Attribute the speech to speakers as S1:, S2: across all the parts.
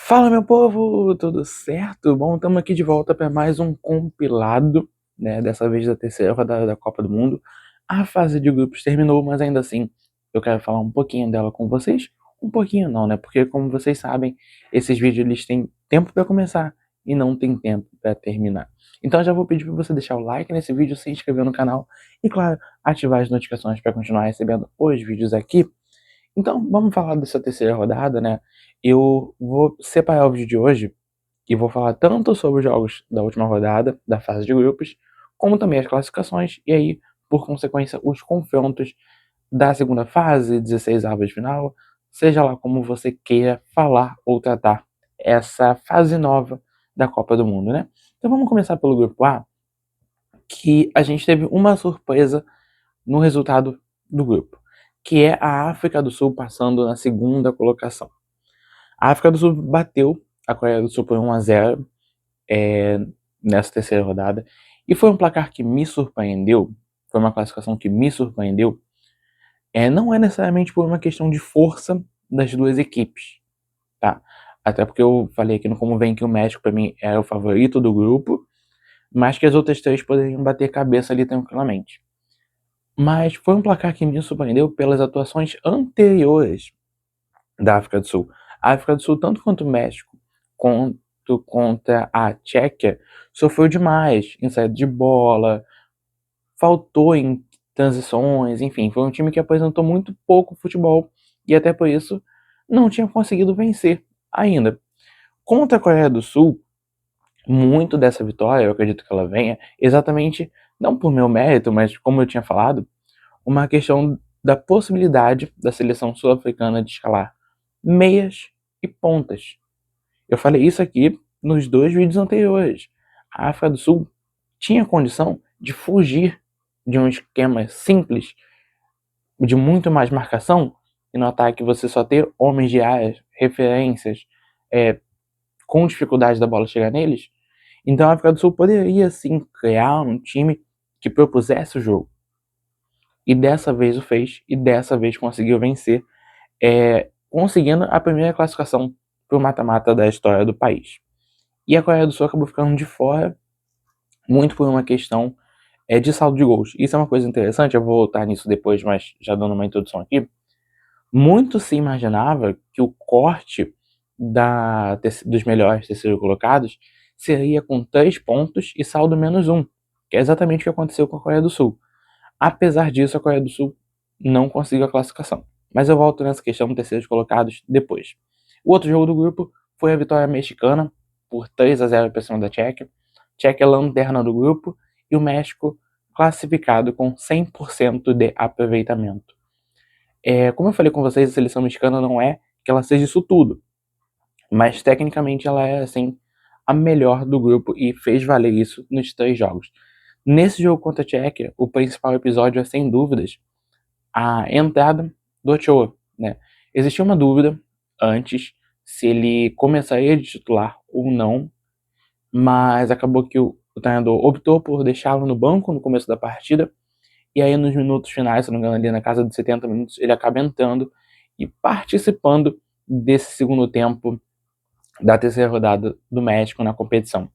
S1: Fala, meu povo, tudo certo? Bom, estamos aqui de volta para mais um compilado, né? Dessa vez da terceira rodada da Copa do Mundo. A fase de grupos terminou, mas ainda assim eu quero falar um pouquinho dela com vocês. Um pouquinho não, né? Porque como vocês sabem, esses vídeos eles têm tempo para começar e não tem tempo para terminar. Então eu já vou pedir para você deixar o like nesse vídeo, se inscrever no canal e, claro, ativar as notificações para continuar recebendo os vídeos aqui. Então, vamos falar dessa terceira rodada, né? Eu vou separar o vídeo de hoje e vou falar tanto sobre os jogos da última rodada, da fase de grupos, como também as classificações e aí, por consequência, os confrontos da segunda fase, 16 avos de final, seja lá como você queira falar ou tratar essa fase nova da Copa do Mundo, né? Então vamos começar pelo grupo A, que a gente teve uma surpresa no resultado do grupo, que é a África do Sul passando na segunda colocação. A África do Sul bateu a Coreia do Sul por 1-0 nessa terceira rodada, e foi um placar que me surpreendeu, foi uma classificação que me surpreendeu. Não é necessariamente por uma questão de força das duas equipes, tá? Até porque eu falei aqui no Como Vem que o México para mim era o favorito do grupo, mas que as outras três poderiam bater cabeça ali tranquilamente. Mas foi um placar que me surpreendeu pelas atuações anteriores da África do Sul. A África do Sul, tanto quanto o México, quanto contra a Tchequia, sofreu demais em saída de bola, faltou em transições, enfim, foi um time que apresentou muito pouco futebol e até por isso não tinha conseguido vencer ainda. Contra a Coreia do Sul, muito dessa vitória, eu acredito que ela venha, exatamente, não por meu mérito, mas como eu tinha falado, uma questão da possibilidade da seleção sul-africana de escalar meias e pontas. Eu falei isso aqui nos dois vídeos anteriores. A África do Sul tinha condição de fugir de um esquema simples, de muito mais marcação, e no ataque você só ter homens de área, referências, com dificuldade da bola chegar neles. Então a África do Sul poderia sim criar um time que propusesse o jogo. E dessa vez o fez, e dessa vez conseguiu vencer, conseguindo a primeira classificação para o mata-mata da história do país. E a Coreia do Sul acabou ficando de fora, muito por uma questão de saldo de gols. Isso é uma coisa interessante, eu vou voltar nisso depois, mas já dando uma introdução aqui. Muito se imaginava que o corte dos melhores terceiros colocados seria com 3 pontos e saldo -1, que é exatamente o que aconteceu com a Coreia do Sul. Apesar disso, a Coreia do Sul não conseguiu a classificação. Mas eu volto nessa questão dos terceiros colocados depois. O outro jogo do grupo foi a vitória mexicana por 3-0 para cima da Tchequia. Tchequia é lanterna do grupo e o México classificado com 100% de aproveitamento. Como eu falei com vocês, a seleção mexicana não é que ela seja isso tudo, mas tecnicamente ela é assim a melhor do grupo e fez valer isso nos 3 jogos. Nesse jogo contra a Tchequia, o principal episódio é sem dúvidas a entrada do Ochoa, né? Existia uma dúvida antes se ele começaria de titular ou não, mas acabou que o treinador optou por deixá-lo no banco no começo da partida, e aí nos minutos finais, se não me engano ali na casa de 70 minutos, ele acaba entrando e participando desse segundo tempo da terceira rodada do México na competição.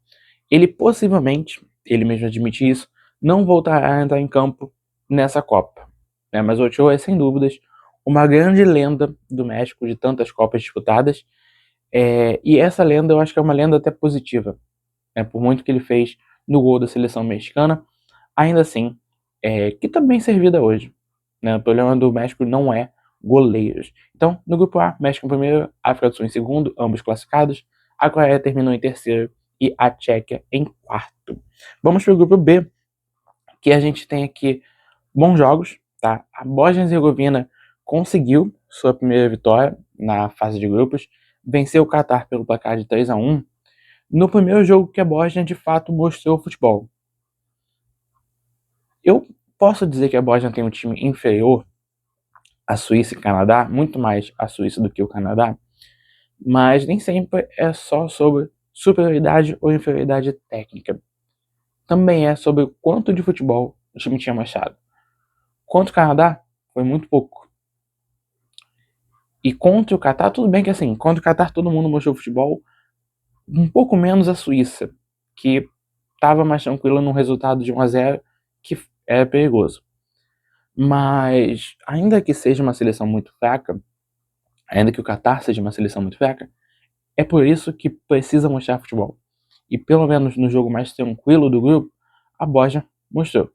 S1: Ele possivelmente, ele mesmo admite isso, não voltará a entrar em campo nessa Copa, né? Mas o Ochoa é sem dúvidas uma grande lenda do México, de tantas Copas disputadas, e essa lenda eu acho que é uma lenda até positiva, né? Por muito que ele fez no gol da seleção mexicana, ainda assim, que também se servida hoje, né? O problema do México não é goleiros. Então, no grupo A, México em primeiro, África do Sul em segundo, ambos classificados. A Coreia terminou em terceiro e a Tchequia em quarto. Vamos para o grupo B, que a gente tem aqui bons jogos, tá? A Bósnia e Herzegovina conseguiu sua primeira vitória na fase de grupos, venceu o Catar pelo placar de 3-1, no primeiro jogo que a Bósnia de fato mostrou futebol. Eu posso dizer que a Bósnia tem um time inferior à Suíça e Canadá, muito mais a Suíça do que o Canadá, mas nem sempre é só sobre superioridade ou inferioridade técnica. Também é sobre o quanto de futebol o time tinha mostrado. Contra o Canadá, foi muito pouco. E contra o Catar, tudo bem que assim, contra o Catar todo mundo mostrou futebol, um pouco menos a Suíça, que estava mais tranquila num resultado de 1-0, que é perigoso. Mas, ainda que seja uma seleção muito fraca, ainda que o Catar seja uma seleção muito fraca, é por isso que precisa mostrar futebol. E pelo menos no jogo mais tranquilo do grupo, a Bósnia mostrou.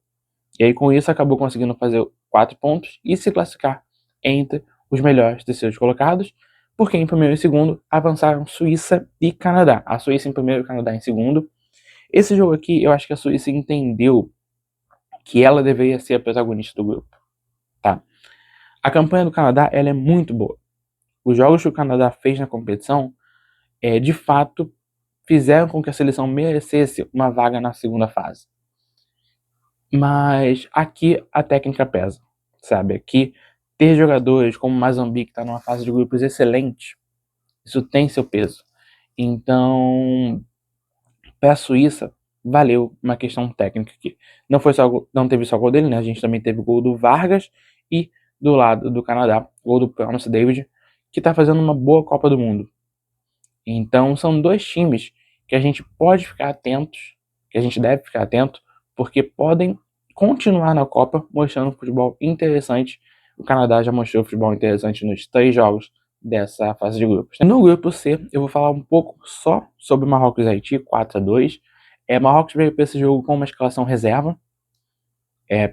S1: E aí com isso acabou conseguindo fazer 4 pontos e se classificar entre os melhores terceiros colocados, porque em primeiro e segundo avançaram Suíça e Canadá. A Suíça em primeiro e o Canadá em segundo. Esse jogo aqui eu acho que a Suíça entendeu que ela deveria ser a protagonista do grupo. Tá? A campanha do Canadá ela é muito boa. Os jogos que o Canadá fez na competição de fato fizeram com que a seleção merecesse uma vaga na segunda fase. Mas aqui a técnica pesa, sabe? Aqui ter jogadores como Mazambi, que está numa fase de grupos excelente, isso tem seu peso. Então, para a Suíça, valeu uma questão técnica aqui. Não teve só gol dele, né? A gente também teve gol do Vargas e do lado do Canadá, gol do Promise David, que está fazendo uma boa Copa do Mundo. Então, são dois times que a gente pode ficar atentos, que a gente deve ficar atento, porque podem continuar na Copa mostrando futebol interessante. O Canadá já mostrou futebol interessante nos 3 jogos dessa fase de grupos. No grupo C, eu vou falar um pouco só sobre Marrocos e Haiti, 4-2. Marrocos veio para esse jogo com uma escalação reserva,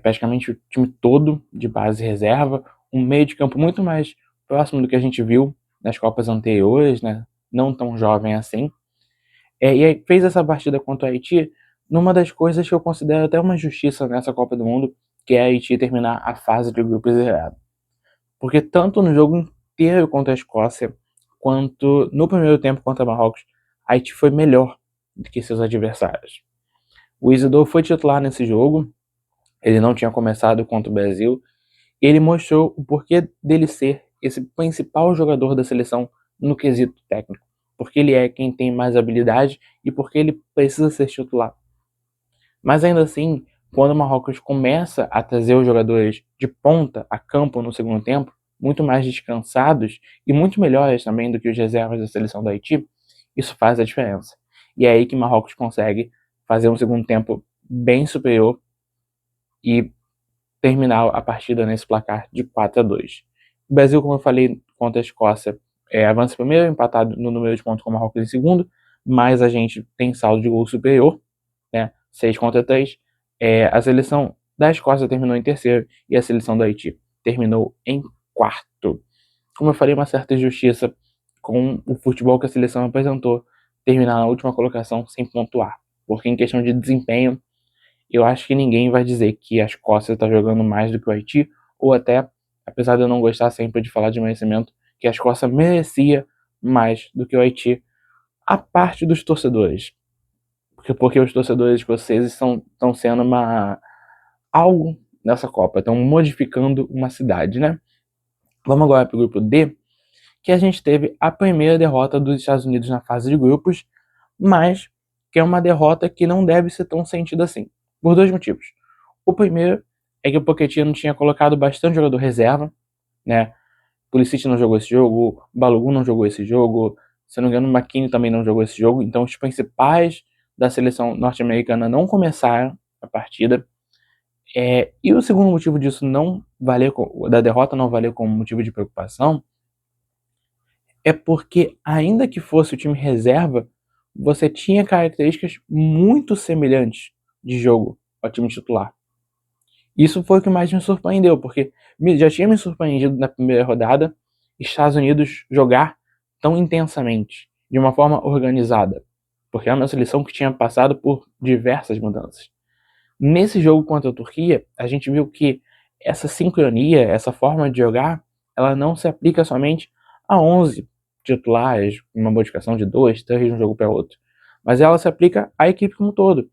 S1: praticamente o time todo de base reserva, um meio de campo muito mais próximo do que a gente viu nas Copas anteriores, né? Não tão jovem assim. E aí fez essa partida contra o Haiti numa das coisas que eu considero até uma justiça nessa Copa do Mundo, que é a Haiti terminar a fase de grupos zerado. Porque tanto no jogo inteiro contra a Escócia, quanto no primeiro tempo contra Marrocos, a Haiti foi melhor do que seus adversários. O Isidore foi titular nesse jogo, ele não tinha começado contra o Brasil, e ele mostrou o porquê dele ser esse principal jogador da seleção no quesito técnico. Porque ele é quem tem mais habilidade e porque ele precisa ser titular. Mas ainda assim, quando o Marrocos começa a trazer os jogadores de ponta a campo no segundo tempo, muito mais descansados e muito melhores também do que os reservas da seleção do Haiti, isso faz a diferença. E é aí que o Marrocos consegue fazer um segundo tempo bem superior e terminar a partida nesse placar de 4-2. O Brasil, como eu falei, contra a Escócia, avança primeiro, empatado no número de pontos com o Marrocos em segundo, mas a gente tem saldo de gol superior, né? 6-3. A seleção da Escócia terminou em terceiro e a seleção do Haiti terminou em quarto. Como eu falei, uma certa injustiça com o futebol que a seleção apresentou, terminar na última colocação sem pontuar. Porque em questão de desempenho, eu acho que ninguém vai dizer que a Escócia está jogando mais do que o Haiti, ou até, apesar de eu não gostar sempre de falar de merecimento, que a Escócia merecia mais do que o Haiti, a parte dos torcedores. Porque os torcedores escoceses estão sendo algo nessa Copa, estão modificando uma cidade, né? Vamos agora para o grupo D, que a gente teve a primeira derrota dos Estados Unidos na fase de grupos, mas que é uma derrota que não deve ser tão sentida assim, por 2 motivos. O primeiro é que o Pochettino tinha colocado bastante jogador reserva, né? Pulisic não jogou esse jogo, Balogun não jogou esse jogo, se não me engano o McKinney também não jogou esse jogo, então os principais da seleção norte-americana não começaram a partida. E o segundo motivo disso não valer, da derrota não valer como motivo de preocupação, é porque ainda que fosse o time reserva, você tinha características muito semelhantes de jogo ao time titular. Isso foi o que mais me surpreendeu, porque já tinha me surpreendido na primeira rodada Estados Unidos jogar tão intensamente, de uma forma organizada, porque é uma seleção que tinha passado por diversas mudanças. Nesse jogo contra a Turquia, a gente viu que essa sincronia, essa forma de jogar, ela não se aplica somente a 11 titulares, uma modificação de 2, 3 de um jogo para outro, mas ela se aplica à equipe como um todo.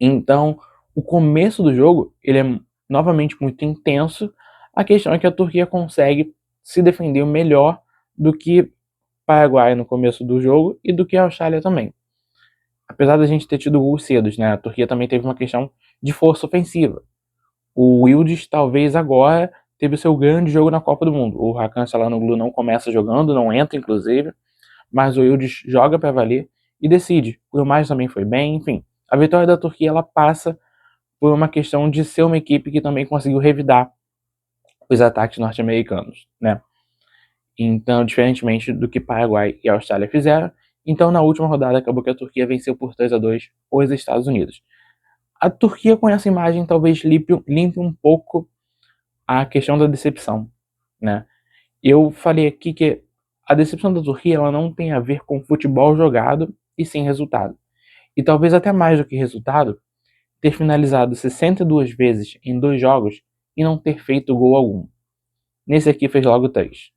S1: Então, o começo do jogo, ele é novamente muito intenso. A questão é que a Turquia consegue se defender melhor do que o Paraguai no começo do jogo e do que a Austrália também. Apesar da gente ter tido gols cedos, né? A Turquia também teve uma questão de força ofensiva. O Yildiz talvez agora teve o seu grande jogo na Copa do Mundo. O Hakan Çalhanoğlu não começa jogando, não entra inclusive, mas o Yıldız joga para valer e decide. O Yılmaz também foi bem, enfim. A vitória da Turquia ela passa por uma questão de ser uma equipe que também conseguiu revidar os ataques norte-americanos, né? Então, diferentemente do que Paraguai e Austrália fizeram, então na última rodada acabou que a Turquia venceu por 3-2 os Estados Unidos. A Turquia com essa imagem talvez limpe um pouco a questão da decepção, né? Eu falei aqui que a decepção da Turquia ela não tem a ver com futebol jogado e sim resultado. E talvez até mais do que resultado, ter finalizado 62 vezes em 2 jogos e não ter feito gol algum. Nesse aqui fez logo 3.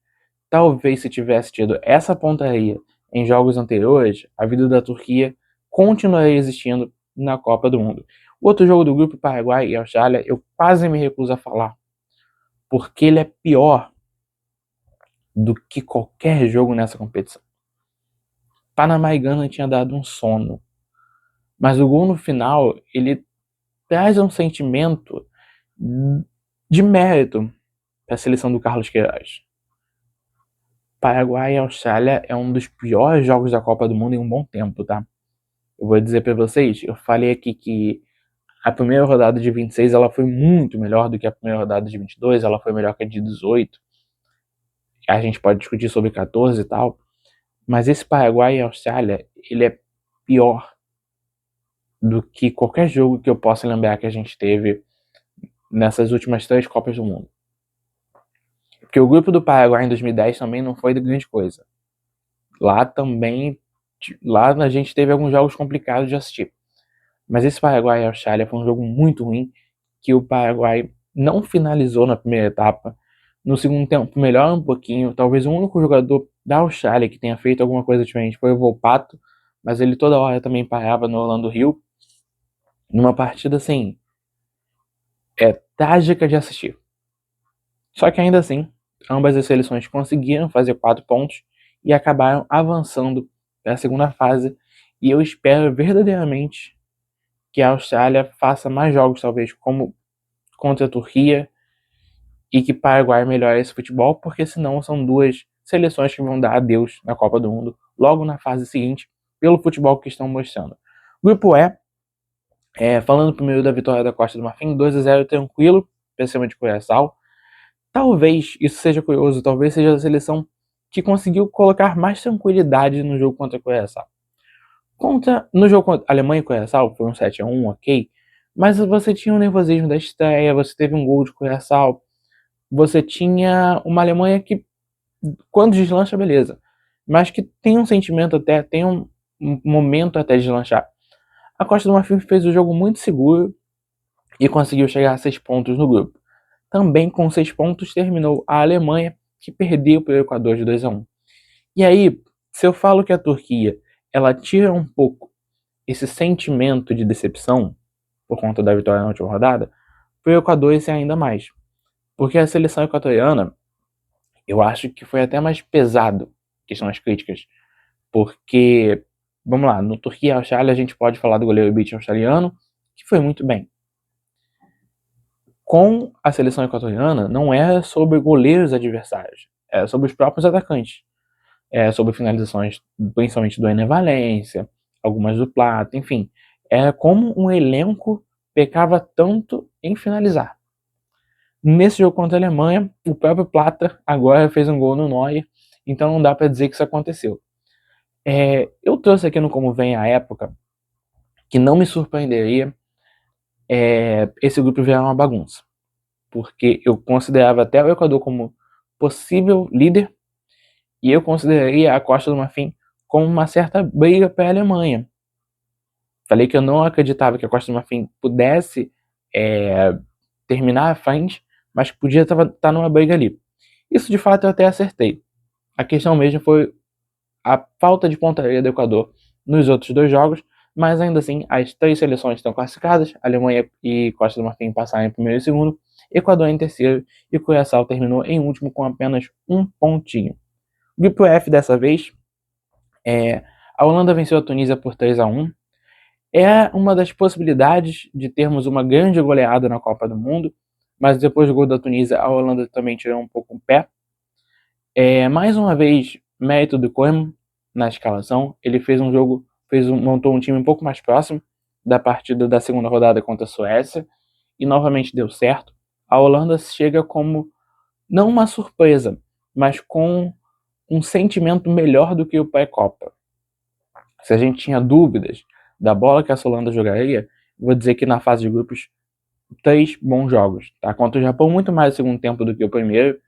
S1: Talvez se tivesse tido essa pontaria em jogos anteriores, a vida da Turquia continuaria existindo na Copa do Mundo. O outro jogo do grupo, Paraguai e Austrália, eu quase me recuso a falar, porque ele é pior do que qualquer jogo nessa competição. Panamá e Gana tinha dado um sono, mas o gol no final, ele traz um sentimento de mérito para a seleção do Carlos Queiroz. Paraguai e Austrália é um dos piores jogos da Copa do Mundo em um bom tempo, tá? Eu vou dizer para vocês, eu falei aqui que a primeira rodada de 26 ela foi muito melhor do que a primeira rodada de 22, ela foi melhor que a de 18. A gente pode discutir sobre 14 e tal, mas esse Paraguai e Austrália, ele é pior do que qualquer jogo que eu possa lembrar que a gente teve nessas últimas 3 Copas do Mundo. Porque o grupo do Paraguai em 2010 também não foi de grande coisa. Lá a gente teve alguns jogos complicados de assistir. Mas esse Paraguai e Austrália foi um jogo muito ruim, que o Paraguai não finalizou na primeira etapa. No segundo tempo melhora um pouquinho. Talvez o único jogador da Austrália que tenha feito alguma coisa diferente foi o Volpato, mas ele toda hora também parava no Orlando Rio. Numa partida assim, trágica de assistir. Só que ainda assim, ambas as seleções conseguiram fazer 4 pontos e acabaram avançando para a segunda fase. E eu espero verdadeiramente que a Austrália faça mais jogos, talvez, como contra a Turquia, e que Paraguai melhore esse futebol, porque senão são duas seleções que vão dar adeus na Copa do Mundo logo na fase seguinte, pelo futebol que estão mostrando. Grupo E, falando primeiro da vitória da Costa do Marfim, 2-0 tranquilo, para cima de Curaçao. Talvez isso seja curioso, talvez seja a seleção que conseguiu colocar mais tranquilidade no jogo contra a Curaçao. No jogo contra a Alemanha e Curaçao, foi um 7-1, ok, mas você tinha um nervosismo da estreia, você teve um gol de Curaçao, você tinha uma Alemanha que, quando deslancha, beleza, mas que tem um sentimento até, tem um momento até deslanchar. A Costa do Marfim fez o jogo muito seguro e conseguiu chegar a 6 pontos no grupo. Também com 6 pontos terminou a Alemanha, que perdeu para o Equador de 2-1. E aí, se eu falo que a Turquia ela tira um pouco esse sentimento de decepção por conta da vitória na última rodada, para o Equador esse é ainda mais. Porque a seleção equatoriana, eu acho que foi até mais pesado, questão das críticas. Porque, vamos lá, no Turquia e Austrália a gente pode falar do goleiro Beach australiano, que foi muito bem. Com a seleção equatoriana, não é sobre goleiros adversários, é sobre os próprios atacantes. É sobre finalizações, principalmente do Ener Valencia, algumas do Plata, enfim. É como um elenco pecava tanto em finalizar. Nesse jogo contra a Alemanha, o próprio Plata agora fez um gol no Neuer, então não dá para dizer que isso aconteceu. Eu trouxe aqui no Como Vem a Época que não me surpreenderia esse grupo virar uma bagunça, porque eu considerava até o Equador como possível líder e eu consideraria a Costa do Marfim como uma certa briga para a Alemanha. Falei que eu não acreditava que a Costa do Marfim pudesse terminar à frente, mas que podia estar numa briga ali. Isso de fato eu até acertei. A questão mesmo foi a falta de pontaria do Equador nos outros 2 jogos, mas ainda assim as 3 seleções estão classificadas, Alemanha e Costa do Marfim passaram em primeiro e segundo, Equador em terceiro e Curaçao terminou em último com apenas 1 pontinho. Grupo F dessa vez, a Holanda venceu a Tunísia por 3-1. É uma das possibilidades de termos uma grande goleada na Copa do Mundo, mas depois do gol da Tunísia, a Holanda também tirou um pouco o pé. Mais uma vez, mérito do Koeman na escalação. Ele fez um jogo, montou um time um pouco mais próximo da partida da segunda rodada contra a Suécia e novamente deu certo. A Holanda chega como não uma surpresa, mas com um sentimento melhor do que o pré-Copa. Se a gente tinha dúvidas da bola que essa Holanda jogaria, vou dizer que na fase de grupos, 3 bons jogos. Tá? Contra o Japão, muito mais no segundo tempo do que o primeiro,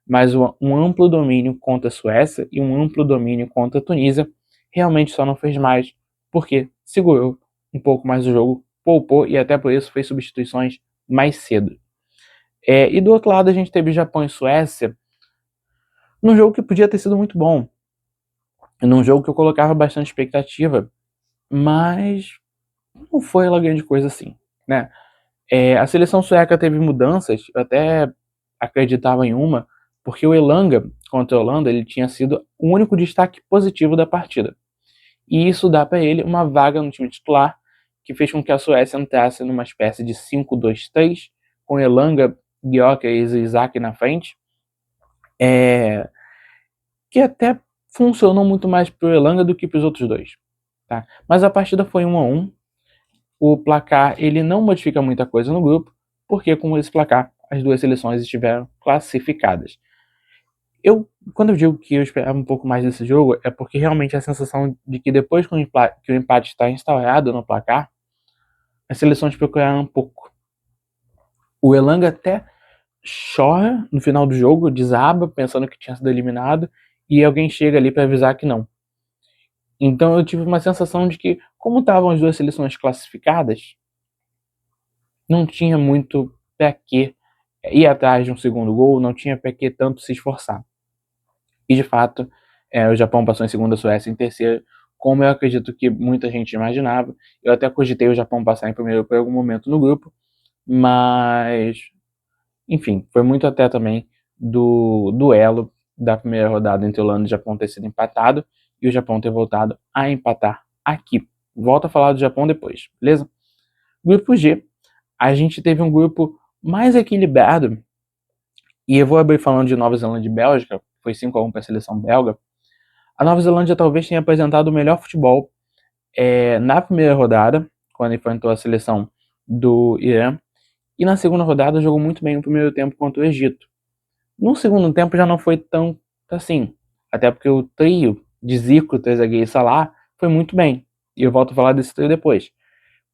S1: mas um amplo domínio contra a Suécia e um amplo domínio contra a Tunísia. Realmente só não fez mais, porque segurou um pouco mais o jogo, poupou e até por isso fez substituições mais cedo. E do outro lado a gente teve Japão e Suécia, num jogo que podia ter sido muito bom, num jogo que eu colocava bastante expectativa, mas não foi lá grande coisa assim, né? A seleção sueca teve mudanças, eu até acreditava em uma, porque o Elanga contra a Holanda ele tinha sido o único destaque positivo da partida. E isso dá para ele uma vaga no time titular, que fez com que a Suécia entrasse numa espécie de 5-2-3, com Elanga, Gyökeres e Isaac na frente, que até funcionou muito mais para o Elanga do que para os outros dois. Tá? Mas a partida foi 1-1. O placar ele não modifica muita coisa no grupo, porque com esse placar as duas seleções estiveram classificadas. Quando eu digo que eu esperava um pouco mais desse jogo, é porque realmente a sensação de que depois que o empate está instaurado no placar, as seleções procuraram um pouco. O Elanga até chora no final do jogo, desaba, pensando que tinha sido eliminado, e alguém chega ali para avisar que não. Então eu tive uma sensação de que, como estavam as duas seleções classificadas, não tinha muito pra que ir atrás de um segundo gol, não tinha pra que tanto se esforçar. E de fato, o Japão passou em segundo, a Suécia em terceiro, como eu acredito que muita gente imaginava. Eu até cogitei o Japão passar em primeiro por algum momento no grupo, mas enfim, foi muito até também do duelo da primeira rodada entre Holanda e o Japão ter sido empatado e o Japão ter voltado a empatar aqui. Volto a falar do Japão depois, beleza? Grupo G, a gente teve um grupo mais equilibrado, e eu vou abrir falando de Nova Zelândia e Bélgica, foi 5-1 para a seleção belga. A Nova Zelândia talvez tenha apresentado o melhor futebol na primeira rodada, quando enfrentou a seleção do Irã, e na segunda rodada jogou muito bem no primeiro tempo contra o Egito. No segundo tempo já não foi tão assim, até porque o trio de Zico, Trezeguet e Salah foi muito bem, e eu volto a falar desse trio depois.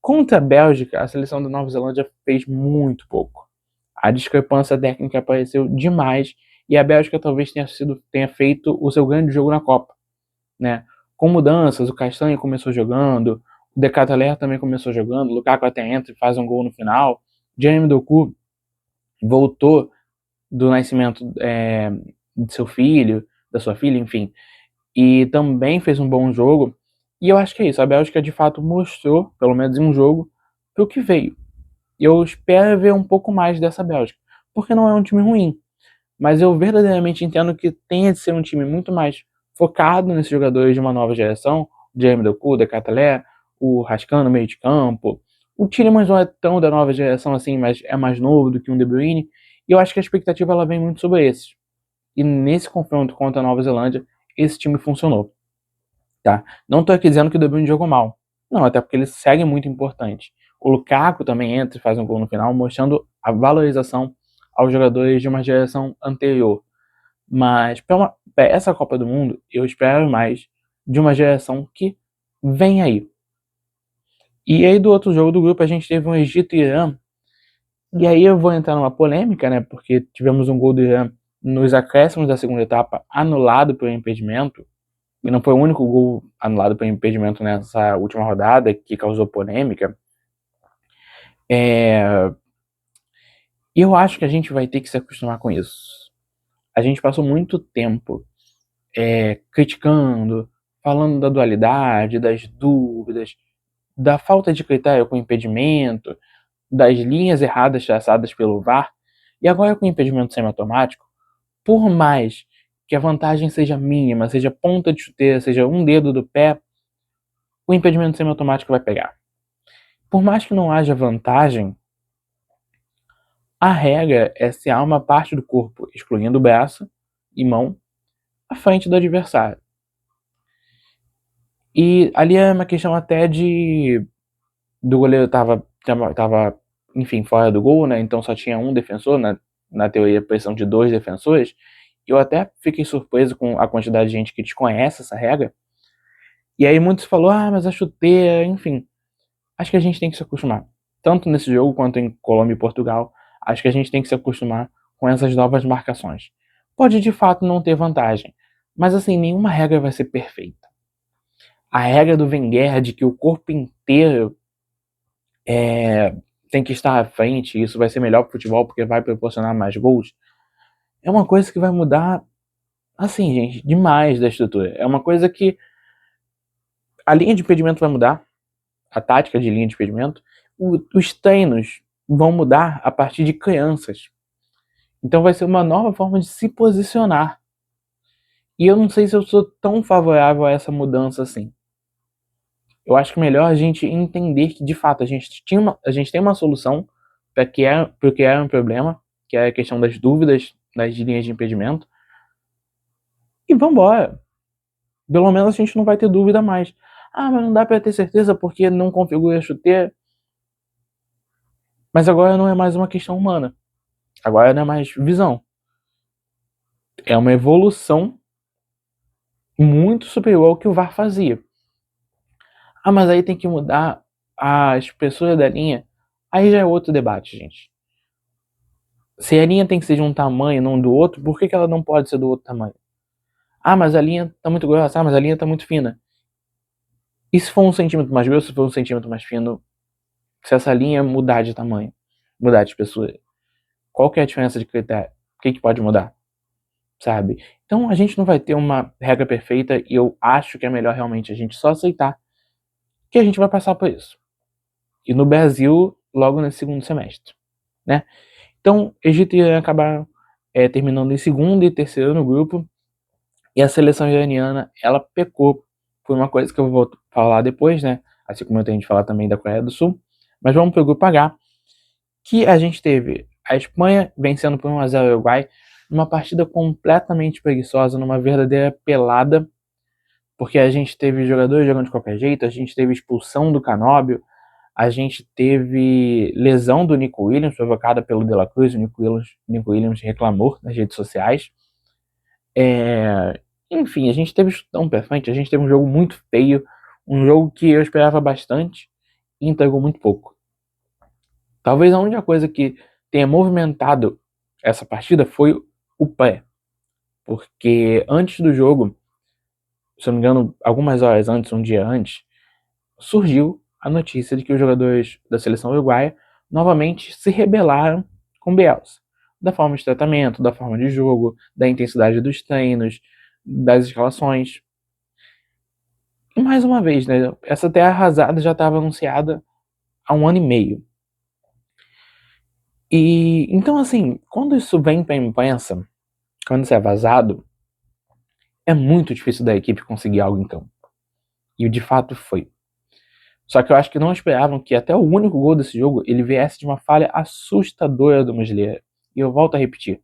S1: Contra a Bélgica, a seleção da Nova Zelândia fez muito pouco. A discrepância técnica apareceu demais e a Bélgica talvez tenha feito o seu grande jogo na Copa, né? Com mudanças, o Castanho começou jogando, o De Ketelaere também começou jogando, o Lukaku até entra e faz um gol no final, Jeremy Doku voltou do nascimento de seu filho, da sua filha, enfim, e também fez um bom jogo. E eu acho que é isso, a Bélgica de fato mostrou, pelo menos em um jogo, o que veio. E eu espero ver um pouco mais dessa Bélgica, porque não é um time ruim, mas eu verdadeiramente entendo que tenha de ser um time muito mais focado nesses jogadores de uma nova geração, o Jeremy Doku, o De Ketelaere, o Rascan no meio de campo. O Tielemans não é tão da nova geração assim, mas é mais novo do que um De Bruyne, e eu acho que a expectativa ela vem muito sobre esses. E nesse confronto contra a Nova Zelândia, esse time funcionou. Tá? Não estou aqui dizendo que o De Bruyne jogou mal. Não, até porque ele segue muito importante. O Lukaku também entra e faz um gol no final, mostrando a valorização aos jogadores de uma geração anterior. Mas para essa Copa do Mundo, eu espero mais de uma geração que vem aí. E aí do outro jogo do grupo a gente teve um Egito e Irã. E aí eu vou entrar numa polêmica, né? Porque tivemos um gol do Irã nos acréscimos da segunda etapa anulado por impedimento. E não foi o único gol anulado por impedimento nessa última rodada que causou polêmica. E eu acho que a gente vai ter que se acostumar com isso. A gente passou muito tempo criticando, falando da dualidade, das dúvidas, da falta de critério com impedimento, das linhas erradas traçadas pelo VAR, e agora com impedimento semiautomático, por mais que a vantagem seja mínima, seja ponta de chuteira, seja um dedo do pé, o impedimento semiautomático vai pegar. Por mais que não haja vantagem, A regra é se há uma parte do corpo, excluindo o braço e mão, à frente do adversário. E ali é uma questão até do goleiro tava, enfim, fora do gol, né? Então só tinha um defensor, na teoria, precisam de 2 defensores. Eu até fiquei surpreso com a quantidade de gente que desconhece essa regra. E aí muitos falou, mas a chuteira, enfim. Acho que a gente tem que se acostumar. Tanto nesse jogo quanto em Colômbia e Portugal, acho que a gente tem que se acostumar com essas novas marcações. Pode de fato não ter vantagem, mas assim, nenhuma regra vai ser perfeita. A regra do Wenger de que o corpo inteiro tem que estar à frente, e isso vai ser melhor para o futebol porque vai proporcionar mais gols, é uma coisa que vai mudar, assim, gente, demais da estrutura. É uma coisa que a linha de impedimento vai mudar, a tática de linha de impedimento, os treinos vão mudar a partir de crianças. Então vai ser uma nova forma de se posicionar. E eu não sei se eu sou tão favorável a essa mudança assim. Eu acho que é melhor a gente entender que, de fato, a gente tem uma solução para o que era um problema, que é a questão das dúvidas das linhas de impedimento. E vambora. Pelo menos a gente não vai ter dúvida mais. Mas não dá para ter certeza porque não configura a chuteira. Mas agora não é mais uma questão humana. Agora não é mais visão. É uma evolução muito superior ao que o VAR fazia. Mas aí tem que mudar a espessura da linha. Aí já é outro debate, gente. Se a linha tem que ser de um tamanho e não do outro, por que ela não pode ser do outro tamanho? Mas a linha tá muito grossa. Mas a linha tá muito fina. E se for um centímetro mais grosso, se for um centímetro mais fino, se essa linha mudar de tamanho, mudar de espessura, qual que é a diferença de critério? O que pode mudar? Sabe? Então a gente não vai ter uma regra perfeita e eu acho que é melhor realmente a gente só aceitar que a gente vai passar por isso. E no Brasil, logo nesse segundo semestre, né? Então, Egito e Irã acabaram terminando em segundo e terceiro no grupo, e a seleção iraniana, ela pecou por uma coisa que eu vou falar depois, né? Assim como eu tenho de falar também da Coreia do Sul. Mas vamos para o grupo H, que a gente teve a Espanha vencendo por 1-0 o Uruguai, numa partida completamente preguiçosa, numa verdadeira pelada, porque a gente teve jogadores jogando de qualquer jeito, a gente teve expulsão do Canóbio, a gente teve lesão do Nico Williams, provocada pelo De La Cruz. O Nico Williams reclamou nas redes sociais. Enfim, a gente teve chutão pra frente, a gente teve um jogo muito feio, um jogo que eu esperava bastante e entregou muito pouco. Talvez a única coisa que tenha movimentado essa partida foi o pé, porque antes do jogo, se eu não me engano, algumas horas antes, um dia antes, surgiu a notícia de que os jogadores da seleção uruguaia novamente se rebelaram com Bielsa, da forma de tratamento, da forma de jogo, da intensidade dos treinos, das escalações. E mais uma vez, né, essa terra arrasada já estava anunciada há 1 ano e meio. E então, assim, quando isso vem para a imprensa, quando isso é vazado, é muito difícil da equipe conseguir algo em campo. E de fato foi. Só que eu acho que não esperavam que até o único gol desse jogo ele viesse de uma falha assustadora do Muslera. E eu volto a repetir.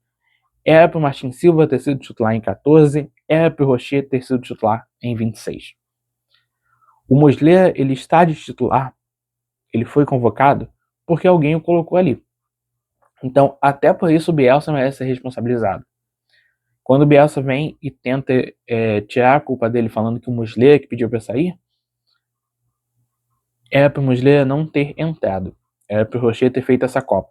S1: Era pro Martin Silva ter sido titular em 14, era pro Rocher ter sido titular em 26. O Muslera, ele está de titular, ele foi convocado porque alguém o colocou ali. Então, até por isso o Bielsa merece ser responsabilizado. Quando o Bielsa vem e tenta tirar a culpa dele falando que o Muslera que pediu para sair, era pro Muslera não ter entrado. Era pro Rocher ter feito essa Copa.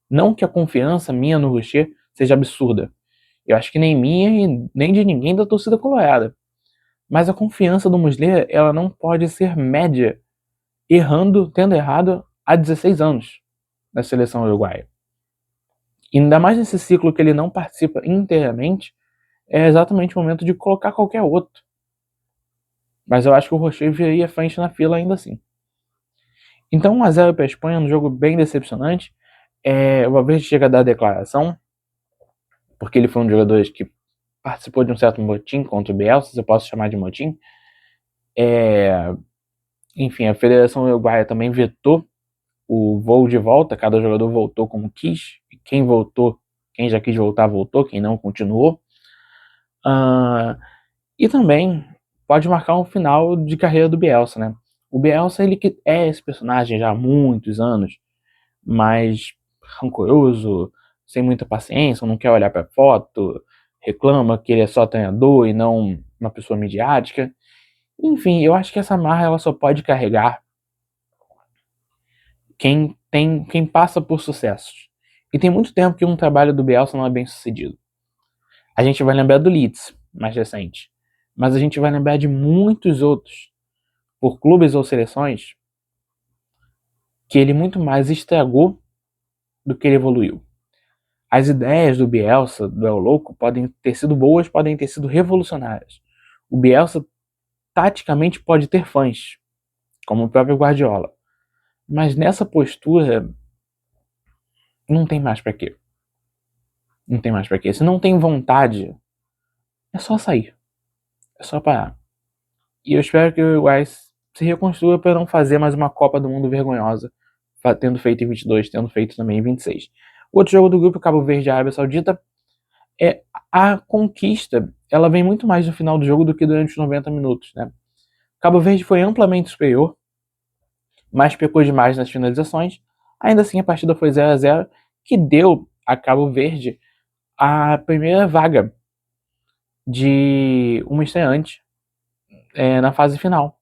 S1: Não que a confiança minha no Rocher seja absurda. Eu acho que nem minha e nem de ninguém da torcida colorada. Mas a confiança do Muslera, ela não pode ser média, tendo errado há 16 anos na seleção uruguaia. E ainda mais nesse ciclo que ele não participa inteiramente, é exatamente o momento de colocar qualquer outro. Mas eu acho que o Rocher viria à frente na fila ainda assim. Então 1-0 para a Espanha, um jogo bem decepcionante. O Valverde chega a dar a declaração, porque ele foi um dos jogadores que participou de um certo motim contra o Bielsa, se eu posso chamar de motim. Enfim, a Federação Uruguaia também vetou o voo de volta, cada jogador voltou como quis, e quem já quis voltar, voltou, quem não, continuou. E também pode marcar um final de carreira do Bielsa, né? O Bielsa, ele que é esse personagem já há muitos anos, mas rancoroso, sem muita paciência, não quer olhar para foto, reclama que ele é só treinador e não uma pessoa midiática. Enfim, eu acho que essa marra ela só pode carregar quem passa por sucessos. E tem muito tempo que um trabalho do Bielsa não é bem sucedido. A gente vai lembrar do Leeds, mais recente, mas a gente vai lembrar de muitos outros, por clubes ou seleções, que ele muito mais estragou do que ele evoluiu. As ideias do Bielsa, do El Louco, podem ter sido boas, podem ter sido revolucionárias. O Bielsa, taticamente, pode ter fãs, como o próprio Guardiola. Mas nessa postura, não tem mais pra quê. Não tem mais pra quê. Se não tem vontade, é só sair. É só parar. E eu espero que o Uruguai se reconstrua para não fazer mais uma Copa do Mundo vergonhosa, tendo feito em 22, tendo feito também em 26. Outro jogo do grupo, Cabo Verde e Arábia Saudita, é a conquista. Ela vem muito mais no final do jogo do que durante os 90 minutos, né? Cabo Verde foi amplamente superior, mas pecou demais nas finalizações. Ainda assim, a partida foi 0-0, que deu a Cabo Verde a primeira vaga de uma estreante na fase final.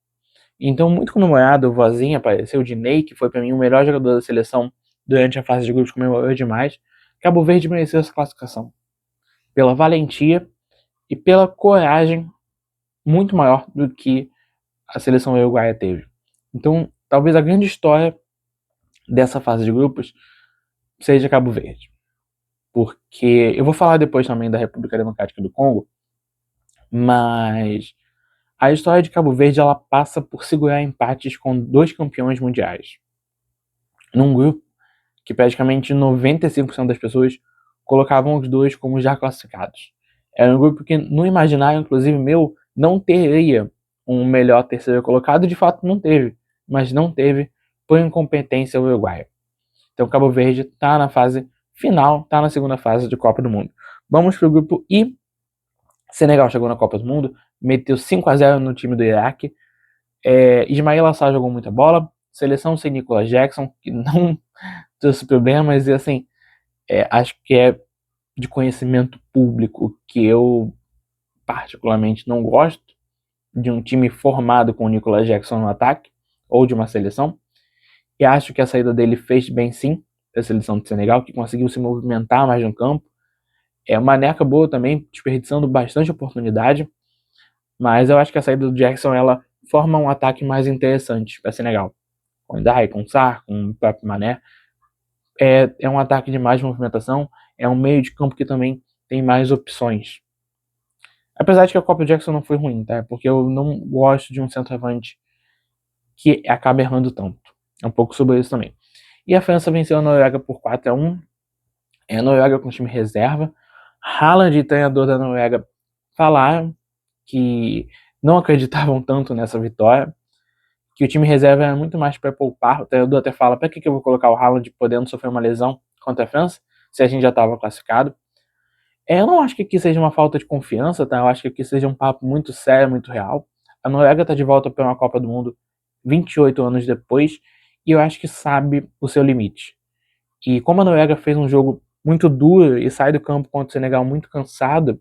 S1: Então, muito comemorado, o Vozinha apareceu, o Diney, que foi para mim o melhor jogador da seleção durante a fase de grupos, comemorou demais. Cabo Verde mereceu essa classificação pela valentia e pela coragem muito maior do que a seleção uruguaia teve. Então, talvez a grande história dessa fase de grupos seja Cabo Verde. Porque eu vou falar depois também da República Democrática do Congo, mas a história de Cabo Verde ela passa por segurar empates com 2 campeões mundiais. Num grupo que praticamente 95% das pessoas colocavam os dois como já classificados. Era um grupo que, no imaginário, inclusive meu, não teria um melhor terceiro colocado, de fato não teve, mas não teve por incompetência uruguaia. Então Cabo Verde está na fase final, está na segunda fase de Copa do Mundo. Vamos para o grupo I. Senegal chegou na Copa do Mundo, meteu 5-0 no time do Iraque. Ismail Assar jogou muita bola. Seleção sem Nicolas Jackson, que não trouxe problemas. E assim, acho que é de conhecimento público que eu particularmente não gosto de um time formado com o Nicolas Jackson no ataque, ou de uma seleção. E acho que a saída dele fez bem sim, da seleção de Senegal, que conseguiu se movimentar mais no campo. Uma neca boa também, desperdiçando bastante oportunidade. Mas eu acho que a saída do Jackson, ela forma um ataque mais interessante para Senegal. Com o Ndai, com o Sarr, com o próprio Mané. É um ataque de mais movimentação, é um meio de campo que também tem mais opções. Apesar de que a Copa Jackson não foi ruim, tá? Porque eu não gosto de um centroavante que acaba errando tanto. É um pouco sobre isso também. E a França venceu a Noruega por 4-1. A Noruega com time reserva. Haaland, treinador da Noruega, falaram que não acreditavam tanto nessa vitória, que o time reserva era muito mais para poupar. O treinador até fala, para que eu vou colocar o Haaland podendo sofrer uma lesão contra a França, se a gente já estava classificado. Eu não acho que aqui seja uma falta de confiança, tá? Eu acho que aqui seja um papo muito sério, muito real. A Noruega está de volta para uma Copa do Mundo 28 anos depois, e eu acho que sabe o seu limite. E como a Noruega fez um jogo muito duro e sai do campo contra o Senegal muito cansado,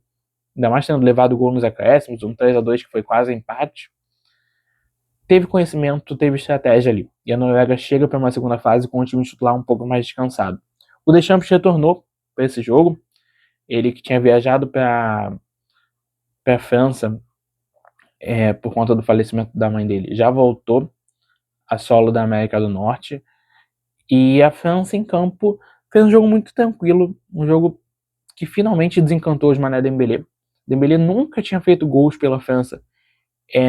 S1: ainda mais tendo levado o gol nos acréscimos, um 3-2 que foi quase empate, teve conhecimento, teve estratégia ali. E a Noruega chega para uma segunda fase com o time titular um pouco mais descansado. O Deschamps retornou para esse jogo, ele que tinha viajado para a França por conta do falecimento da mãe dele, já voltou a solo da América do Norte. E a França em campo fez um jogo muito tranquilo, um jogo que finalmente desencantou os Mané Dembélé. Dembélé nunca tinha feito gols pela França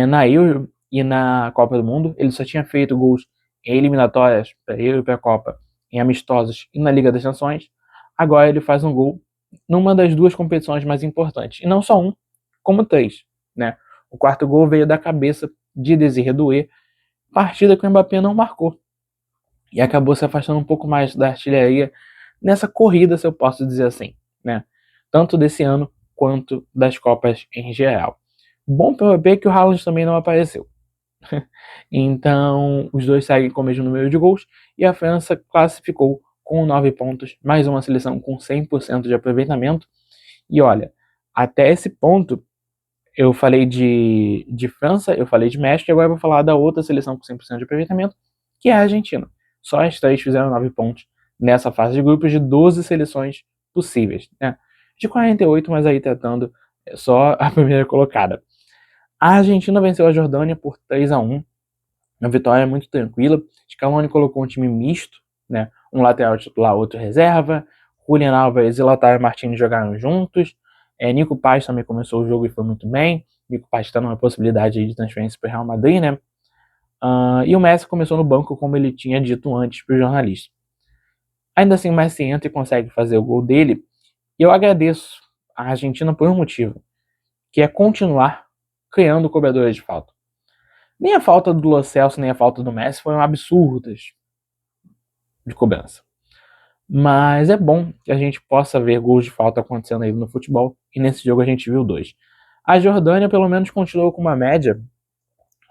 S1: na Euro e na Copa do Mundo. Ele só tinha feito gols em eliminatórias para a Euro e para a Copa, em amistosos e na Liga das Nações. Agora ele faz um gol numa das 2 competições mais importantes. E não só um, como 3. Né? O quarto gol veio da cabeça de Désiré Doué, partida que o Mbappé não marcou. e acabou se afastando um pouco mais da artilharia nessa corrida, se eu posso dizer assim, né? Tanto desse ano quanto das Copas em geral. Bom pelo BP que o Haaland também não apareceu. Então, os dois seguem com o mesmo número de gols e a França classificou com 9 pontos, mais uma seleção com 100% de aproveitamento. E olha, até esse ponto, eu falei de França, eu falei de México, e agora eu vou falar da outra seleção com 100% de aproveitamento, que é a Argentina. Só as três fizeram 9 pontos nessa fase de grupos de 12 seleções possíveis, né? De 48, mas aí tratando só a primeira colocada. A Argentina venceu a Jordânia por 3-1, uma vitória muito tranquila. Scaloni colocou um time misto, né? Um lateral titular, outro reserva. Julian Alves e Lautaro Martínez jogaram juntos. Nico Paz também começou o jogo e foi muito bem. Nico Paz está numa possibilidade de transferência para o Real Madrid, né? E o Messi começou no banco, como ele tinha dito antes para o jornalista. Ainda assim, o Messi entra e consegue fazer o gol dele. E eu agradeço a Argentina por um motivo, que é continuar criando cobradores de falta. Nem a falta do Lo Celso, nem a falta do Messi foram absurdas de cobrança. Mas é bom que a gente possa ver gols de falta acontecendo aí no futebol, e nesse jogo a gente viu 2. A Jordânia pelo menos continuou com uma média,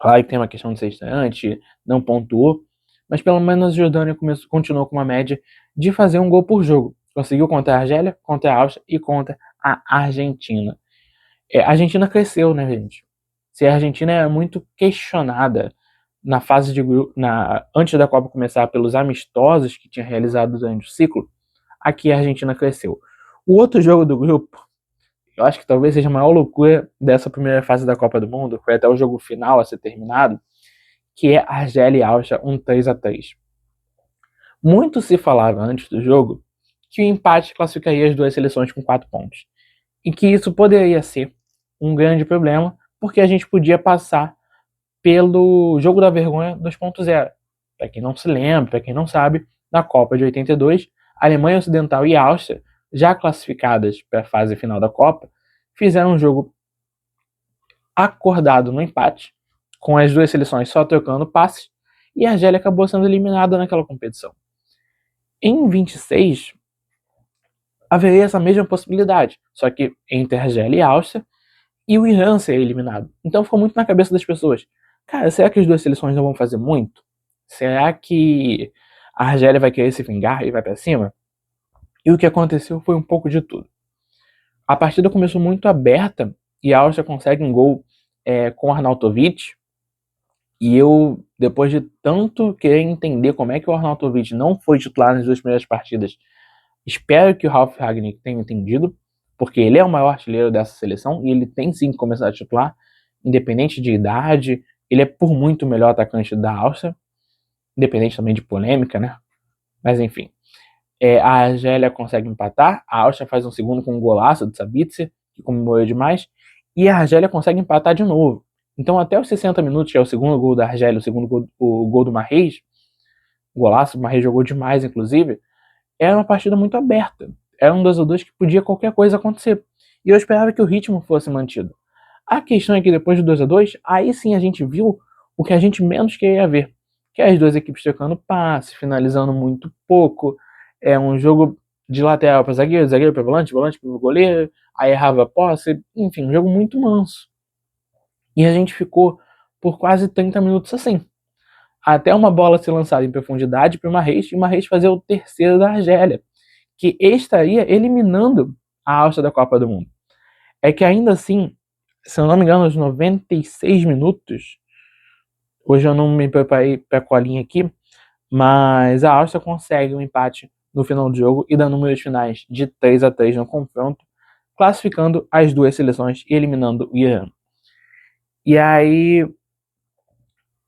S1: claro que tem uma questão de ser estreante, não pontuou, mas pelo menos a Jordânia continuou com uma média de fazer um gol por jogo. Conseguiu contra a Argélia, contra a Áustria e contra a Argentina. A Argentina cresceu, né, gente? Se a Argentina é muito questionada na fase de grupo, antes da Copa começar, pelos amistosos que tinha realizado durante o ciclo, aqui a Argentina cresceu. O outro jogo do grupo, eu acho que talvez seja a maior loucura dessa primeira fase da Copa do Mundo, foi até o jogo final a ser terminado, que é Argélia e Áustria, um 3-3. Muito se falava antes do jogo que o empate classificaria as duas seleções com 4 pontos. E que isso poderia ser um grande problema, porque a gente podia passar pelo jogo da vergonha 2.0. Para quem não se lembra, para quem não sabe, na Copa de 82, Alemanha Ocidental e Áustria, já classificadas para a fase final da Copa, fizeram um jogo acordado no empate, com as duas seleções só trocando passes, e a Argélia acabou sendo eliminada naquela competição. Em 26, haveria essa mesma possibilidade, só que entre a Argélia e a Áustria, e o Irã ser eliminado. Então ficou muito na cabeça das pessoas. Cara, será que as duas seleções não vão fazer muito? Será que a Argélia vai querer se vingar e vai para cima? E o que aconteceu foi um pouco de tudo. A partida começou muito aberta e a Áustria consegue um gol com o Arnautovic. E eu, depois de tanto querer entender como é que o Arnautovic não foi titular nas duas primeiras partidas, espero que o Ralf Rangnick tenha entendido, porque ele é o maior artilheiro dessa seleção e ele tem sim que começar a titular, independente de idade. Ele é por muito o melhor atacante da Áustria, independente também de polêmica, né? Mas enfim. A Argélia consegue empatar, a Áustria faz um segundo com um golaço do Sabitzer, que comemorou demais, e a Argélia consegue empatar de novo. Então, até os 60 minutos, que é o segundo gol da Argélia, o gol do Mahrez, golaço, o Mahrez jogou demais, inclusive, era uma partida muito aberta. Era um 2-2 que podia qualquer coisa acontecer. E eu esperava que o ritmo fosse mantido. A questão é que depois do 2-2, aí sim a gente viu o que a gente menos queria ver, que é as duas equipes trocando passe, finalizando muito pouco. É um jogo de lateral para zagueiro, zagueiro para volante, volante para goleiro, aí errava a posse, enfim, um jogo muito manso. E a gente ficou por quase 30 minutos assim. Até uma bola ser lançada em profundidade para o Mahrez, e o Mahrez fazer o terceiro da Argélia, que estaria eliminando a Áustria da Copa do Mundo. É que ainda assim, se eu não me engano, aos 96 minutos, hoje eu não me preparei para a colinha aqui, mas a Áustria consegue um empate no final do jogo e dá números finais de 3-3 no confronto, classificando as duas seleções e eliminando o Irã. E aí,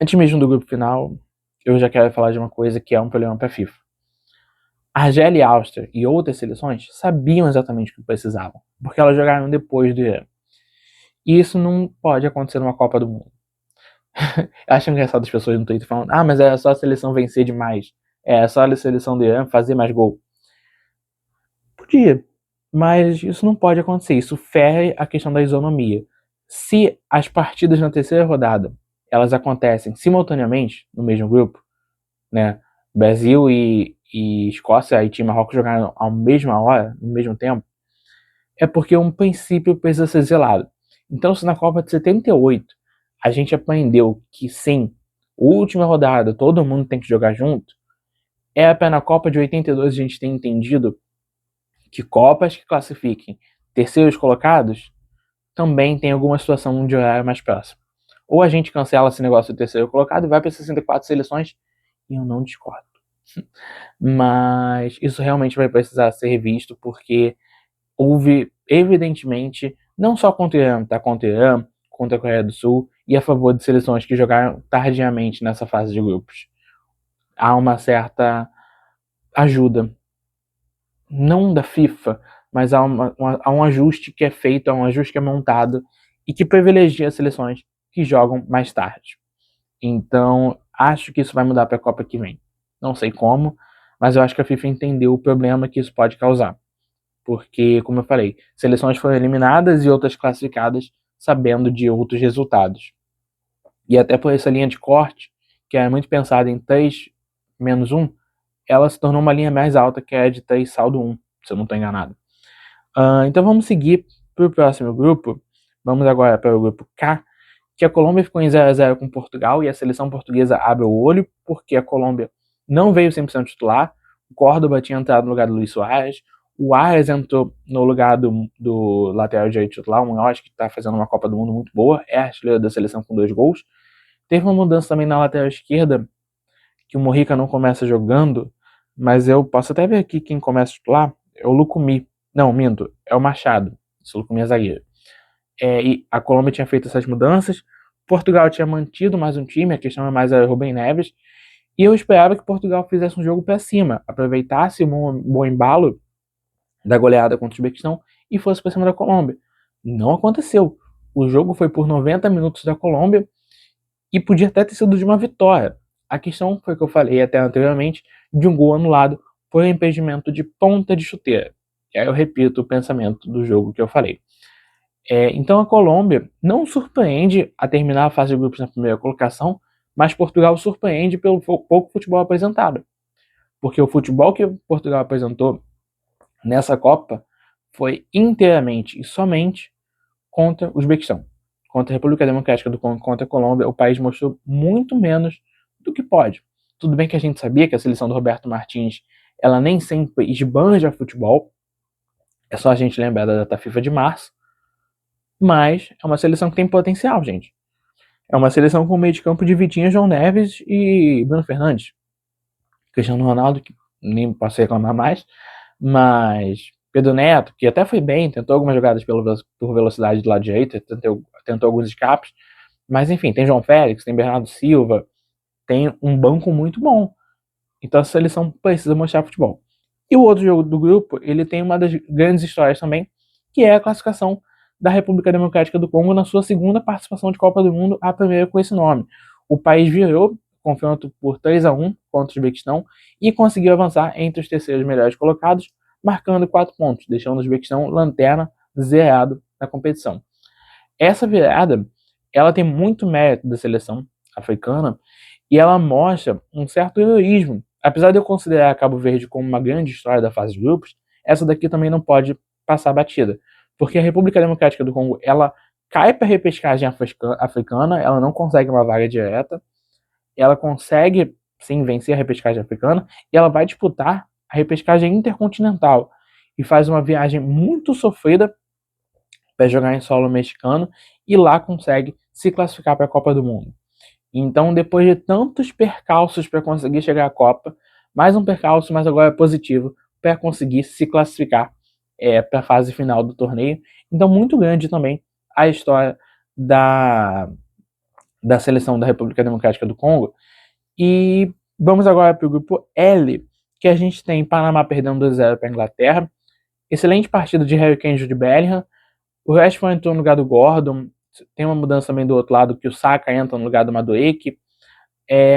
S1: antes mesmo do grupo final, eu já quero falar de uma coisa que é um problema para a FIFA. A Argélia e a Áustria e outras seleções sabiam exatamente o que precisavam, porque elas jogaram depois do Irã. E isso não pode acontecer numa Copa do Mundo. Eu acho engraçado as pessoas no Twitter falando: mas é só a seleção vencer demais. É só a seleção do Irã fazer mais gol. Podia, mas isso não pode acontecer. Isso fere a questão da isonomia. Se as partidas na terceira rodada elas acontecem simultaneamente no mesmo grupo, né? Brasil e Escócia, Haiti e Marrocos jogaram à mesma hora, no mesmo tempo, é porque um princípio precisa ser zelado. Então, se na Copa de 78 a gente aprendeu que sim, última rodada, todo mundo tem que jogar junto, é para na Copa de 82 a gente ter entendido que Copas que classifiquem terceiros colocados também tem alguma situação de horário mais próximo. Ou a gente cancela esse negócio do terceiro colocado e vai para 64 seleções, e eu não discordo. Mas isso realmente vai precisar ser revisto, porque houve, evidentemente, não só contra o Irã, tá? Contra o Irã, contra a Coreia do Sul, e a favor de seleções que jogaram tardiamente nessa fase de grupos. Há uma certa ajuda, não da FIFA, mas há um ajuste que é feito, há um ajuste que é montado e que privilegia as seleções que jogam mais tarde. Então, acho que isso vai mudar para a Copa que vem. Não sei como, mas eu acho que a FIFA entendeu o problema que isso pode causar. Porque, como eu falei, seleções foram eliminadas e outras classificadas sabendo de outros resultados. E até por essa linha de corte, que era muito pensada em 3 menos 1, ela se tornou uma linha mais alta, que é de 3 saldo 1, se eu não estou enganado. Então vamos seguir para o próximo grupo. Vamos agora para o grupo K, que a Colômbia ficou em 0-0 com Portugal e a seleção portuguesa abre o olho, porque a Colômbia não veio 100% titular. O Córdoba tinha entrado no lugar do Luis Soares, o Arias entrou no lugar do lateral direito titular, um acho que está fazendo uma Copa do Mundo muito boa, é artilheiro da seleção com 2 gols. Teve uma mudança também na lateral esquerda, que o Mojica não começa jogando, mas eu posso até ver aqui quem começa a titular, é o Lucumi. Não, minto, é o Machado. Esse Lucumi é zagueiro. E a Colômbia tinha feito essas mudanças, Portugal tinha mantido mais um time, a questão é mais a Rubem Neves, e eu esperava que Portugal fizesse um jogo para cima, aproveitasse um bom embalo da goleada contra o Uzbequistão e fosse para cima da Colômbia. Não aconteceu. O jogo foi por 90 minutos da Colômbia e podia até ter sido de uma vitória. A questão foi que eu falei até anteriormente de um gol anulado por impedimento de ponta de chuteira. E aí eu repito o pensamento do jogo que eu falei. Então a Colômbia não surpreende a terminar a fase de grupos na primeira colocação, mas Portugal surpreende pelo pouco futebol apresentado. Porque o futebol que Portugal apresentou nessa Copa foi inteiramente e somente contra o Uzbequistão. Contra a República Democrática do Congo, contra a Colômbia, o país mostrou muito menos do que pode. Tudo bem que a gente sabia que a seleção do Roberto Martins, ela nem sempre esbanja futebol, é só a gente lembrar da data FIFA de março, mas é uma seleção que tem potencial, gente. É uma seleção com meio de campo de Vitinho, João Neves e Bruno Fernandes. Cristiano Ronaldo, que nem posso reclamar mais, mas Pedro Neto, que até foi bem, tentou algumas jogadas por velocidade do lado direito, tentou alguns escapes, mas enfim, tem João Félix, tem Bernardo Silva, tem um banco muito bom. Então a seleção precisa mostrar futebol. E o outro jogo do grupo, ele tem uma das grandes histórias também, que é a classificação da República Democrática do Congo na sua segunda participação de Copa do Mundo, a primeira com esse nome. O país virou confronto por 3-1 contra o Uzbequistão e conseguiu avançar entre os terceiros melhores colocados, marcando 4 pontos, deixando o Uzbequistão lanterna zerado na competição. Essa virada, ela tem muito mérito da seleção africana e ela mostra um certo heroísmo. Apesar de eu considerar Cabo Verde como uma grande história da fase de grupos, essa daqui também não pode passar batida, porque a República Democrática do Congo, ela cai para a repescagem africana, ela não consegue uma vaga direta, ela consegue sim vencer a repescagem africana e ela vai disputar a repescagem intercontinental e faz uma viagem muito sofrida para jogar em solo mexicano e lá consegue se classificar para a Copa do Mundo. Então, depois de tantos percalços para conseguir chegar à Copa, mais um percalço, mas agora é positivo, para conseguir se classificar para a fase final do torneio. Então, muito grande também a história da seleção da República Democrática do Congo. E vamos agora para o grupo L, que a gente tem Panamá perdendo 2-0 para a Inglaterra. Excelente partida de Harry Kane e de Bellingham. O Rashford entrou no lugar do Gordon. Tem uma mudança também do outro lado, que o Saka entra no lugar do Madueke.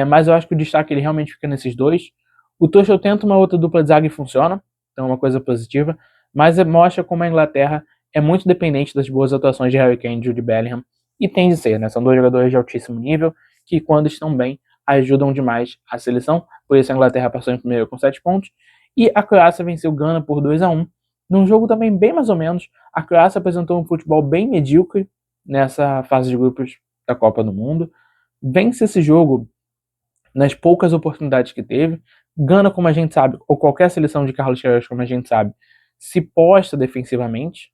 S1: Mas eu acho que o destaque ele realmente fica nesses dois. O Tuchel tenta uma outra dupla de zaga e funciona, então é uma coisa positiva. Mas mostra como a Inglaterra é muito dependente das boas atuações de Harry Kane e Jude Bellingham. E tem de ser, né? São dois jogadores de altíssimo nível que, quando estão bem, ajudam demais a seleção, por isso a Inglaterra passou em primeiro com 7 pontos, e a Croácia venceu Gana por 2-1, num jogo também bem mais ou menos. A Croácia apresentou um futebol bem medíocre nessa fase de grupos da Copa do Mundo, vence esse jogo nas poucas oportunidades que teve. Gana, como a gente sabe, ou qualquer seleção de Carlos Queiroz, como a gente sabe, se posta defensivamente.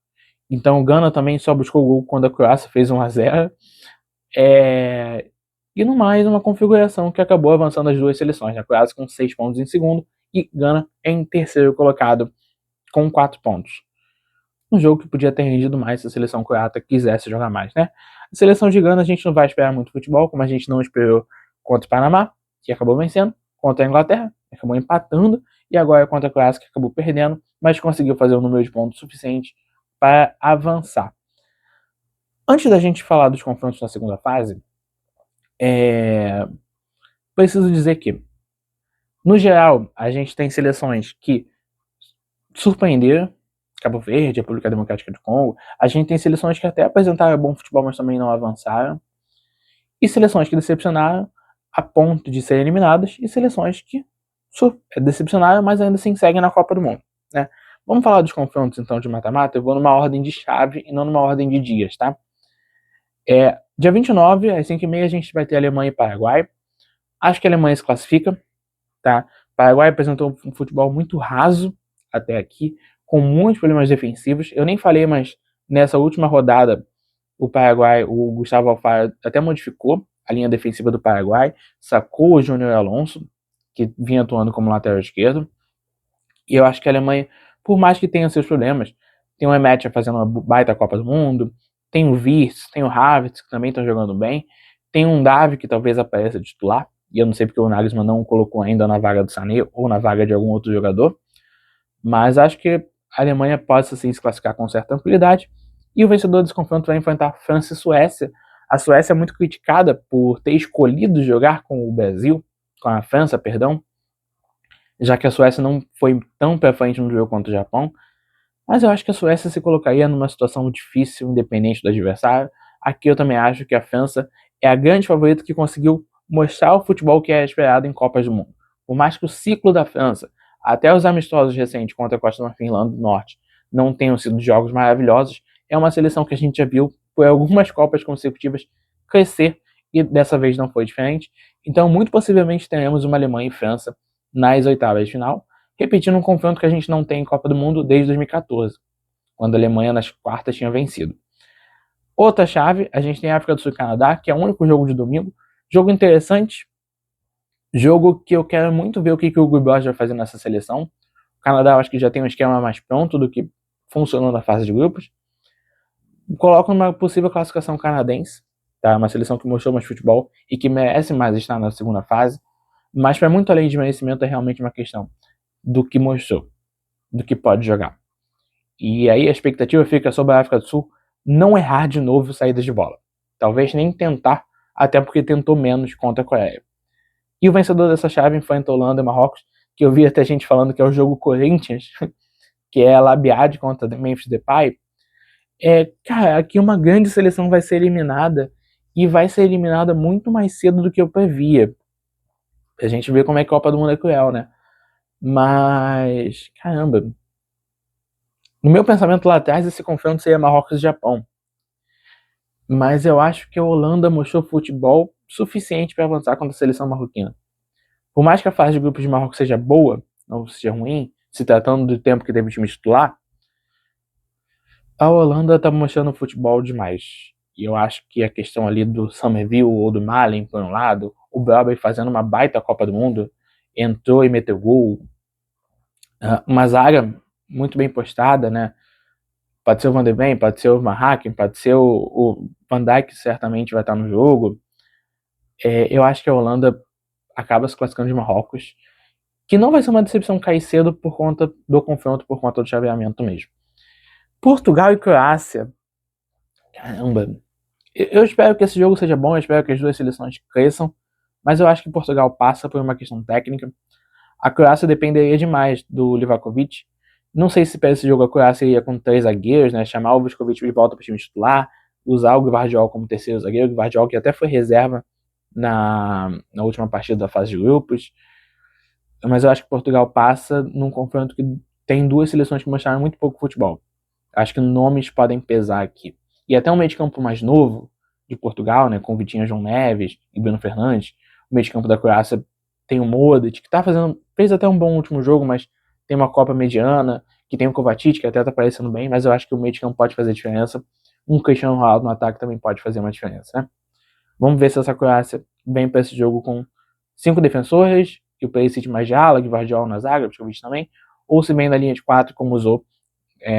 S1: Então o Gana também só buscou o gol quando a Croácia fez 1-0. E no mais, uma configuração que acabou avançando as duas seleções. A Croácia com 6 pontos em segundo e Gana em terceiro colocado com 4 pontos. Um jogo que podia ter rendido mais se a seleção croata quisesse jogar mais, né? A seleção de Gana a gente não vai esperar muito futebol, como a gente não esperou contra o Panamá, que acabou vencendo, contra a Inglaterra, que acabou empatando, e agora contra a Croácia, que acabou perdendo, mas conseguiu fazer um número de pontos suficiente para avançar. Antes da gente falar dos confrontos na segunda fase, preciso dizer que, no geral, a gente tem seleções que surpreenderam, Cabo Verde, República Democrática do Congo. A gente tem seleções que até apresentaram bom futebol, mas também não avançaram. E seleções que decepcionaram a ponto de serem eliminadas, e seleções que decepcionaram, mas ainda assim seguem na Copa do Mundo, né? Vamos falar dos confrontos, então, de mata-mata. Eu vou numa ordem de chave e não numa ordem de dias, tá? Dia 29, às 5h30, a gente vai ter Alemanha e Paraguai. Acho que a Alemanha se classifica, tá? O Paraguai apresentou um futebol muito raso até aqui, com muitos problemas defensivos. Eu nem falei, mas nessa última rodada, o Paraguai, o Gustavo Alfaro até modificou a linha defensiva do Paraguai, sacou o Júnior Alonso, que vinha atuando como lateral esquerdo. E eu acho que a Alemanha, por mais que tenha seus problemas, tem o Emetia fazendo uma baita Copa do Mundo, tem o Wirtz, tem o Havertz, que também estão jogando bem, tem um Davi que talvez apareça titular, e eu não sei porque o Nagelsmann não o colocou ainda na vaga do Sané ou na vaga de algum outro jogador, mas acho que a Alemanha pode sim se classificar com certa tranquilidade, e o vencedor desse confronto vai enfrentar França e Suécia. A Suécia é muito criticada por ter escolhido jogar com o Brasil, com a França, perdão, já que a Suécia não foi tão pra frente no jogo contra o Japão, mas eu acho que a Suécia se colocaria numa situação difícil, independente do adversário. Aqui eu também acho que a França é a grande favorita que conseguiu mostrar o futebol que é esperado em Copas do Mundo. Por mais que o ciclo da França, até os amistosos recentes contra a Costa do Marfim e Irlanda do Norte, não tenham sido jogos maravilhosos, é uma seleção que a gente já viu por algumas Copas consecutivas crescer, e dessa vez não foi diferente. Então, muito possivelmente teremos uma Alemanha e França nas oitavas de final, repetindo um confronto que a gente não tem em Copa do Mundo desde 2014, quando a Alemanha nas quartas tinha vencido. Outra chave, a gente tem a África do Sul e Canadá, que é o único jogo de domingo. Jogo interessante, jogo que eu quero muito ver o que o Hugo Bross vai fazer nessa seleção. O Canadá eu acho que já tem um esquema mais pronto do que funcionou na fase de grupos. Coloco uma possível classificação canadense, tá? Uma seleção que mostrou mais futebol e que merece mais estar na segunda fase, mas para muito além de merecimento é realmente uma questão do que mostrou, do que pode jogar. E aí a expectativa fica sobre a África do Sul não errar de novo saídas de bola. Talvez nem tentar, até porque tentou menos contra a Coreia. E o vencedor dessa chave enfrenta Holanda e Marrocos, que eu vi até gente falando que é o jogo Corinthians, que é a Labiade contra Memphis Depay. Cara, aqui uma grande seleção vai ser eliminada, e vai ser eliminada muito mais cedo do que eu previa. A gente vê como é que a Copa do Mundo é cruel, né? Mas, caramba, no meu pensamento lá atrás, esse confronto seria Marrocos e Japão. Mas eu acho que a Holanda mostrou futebol suficiente para avançar contra a seleção marroquina. Por mais que a fase de grupos de Marrocos seja boa, não seja ruim, se tratando do tempo que teve o time titular, a Holanda tá mostrando futebol demais. E eu acho que a questão ali do Somerville ou do Malen, por um lado, o Brobbey fazendo uma baita Copa do Mundo, entrou e meteu gol. Uma zaga muito bem postada, né? Pode ser o Van de Ven, pode ser o Marhaken, pode ser o Van Dijk, certamente vai estar no jogo. Eu acho que a Holanda acaba se classificando de Marrocos, que não vai ser uma decepção cair cedo por conta do confronto, por conta do chaveamento mesmo. Portugal e Croácia. Caramba. Eu espero que esse jogo seja bom, eu espero que as duas seleções cresçam, mas eu acho que Portugal passa por uma questão técnica. A Croácia dependeria demais do Livakovic. Não sei se para esse jogo a Croácia ia com 3 zagueiros, né? Chamar o Vuskovic de volta para o time titular, usar o Gvardiol como terceiro zagueiro, o Gvardiol que até foi reserva na última partida da fase de grupos. mas eu acho que Portugal passa num confronto que tem duas seleções que mostraram muito pouco futebol. Acho que nomes podem pesar aqui. E até um meio de campo mais novo de Portugal, né, com Vitinha, João Neves e Bruno Fernandes. O meio de campo da Croácia tem o Modric, que fez até um bom último jogo, mas tem uma Copa mediana, que tem o Kovacic, que até tá aparecendo bem, mas eu acho que o meio de campo pode fazer diferença. Um Cristiano Ronaldo no ataque também pode fazer uma diferença, né? Vamos ver se essa Croácia vem para esse jogo com 5 defensores, e o Perisic mais de ala, Gvardiol na zaga, Pjovic também, ou se vem na linha de 4 como usou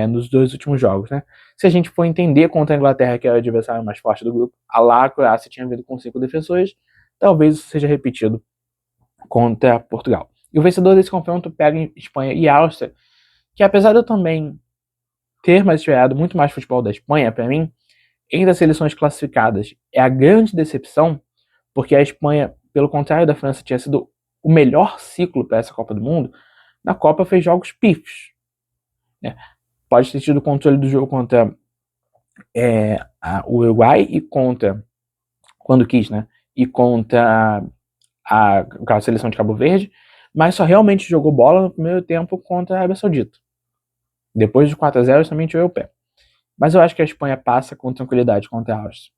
S1: nos 2 últimos jogos, né? Se a gente for entender contra a Inglaterra, que é o adversário mais forte do grupo, a Croácia tinha vindo com 5 defensores, talvez isso seja repetido contra Portugal. E o vencedor desse confronto pega Espanha e Áustria, que apesar de eu também ter mais esperado muito mais futebol da Espanha, para mim, entre as seleções classificadas, é a grande decepção, porque a Espanha, pelo contrário da França, tinha sido o melhor ciclo para essa Copa do Mundo. Na Copa fez jogos pífios, né? Pode ter tido controle do jogo contra o Uruguai e contra, quando quis, né? E contra a seleção de Cabo Verde, mas só realmente jogou bola no primeiro tempo contra a Arábia Saudita. Depois de 4-0, somente tirou o pé. Mas eu acho que a Espanha passa com tranquilidade contra a Áustria.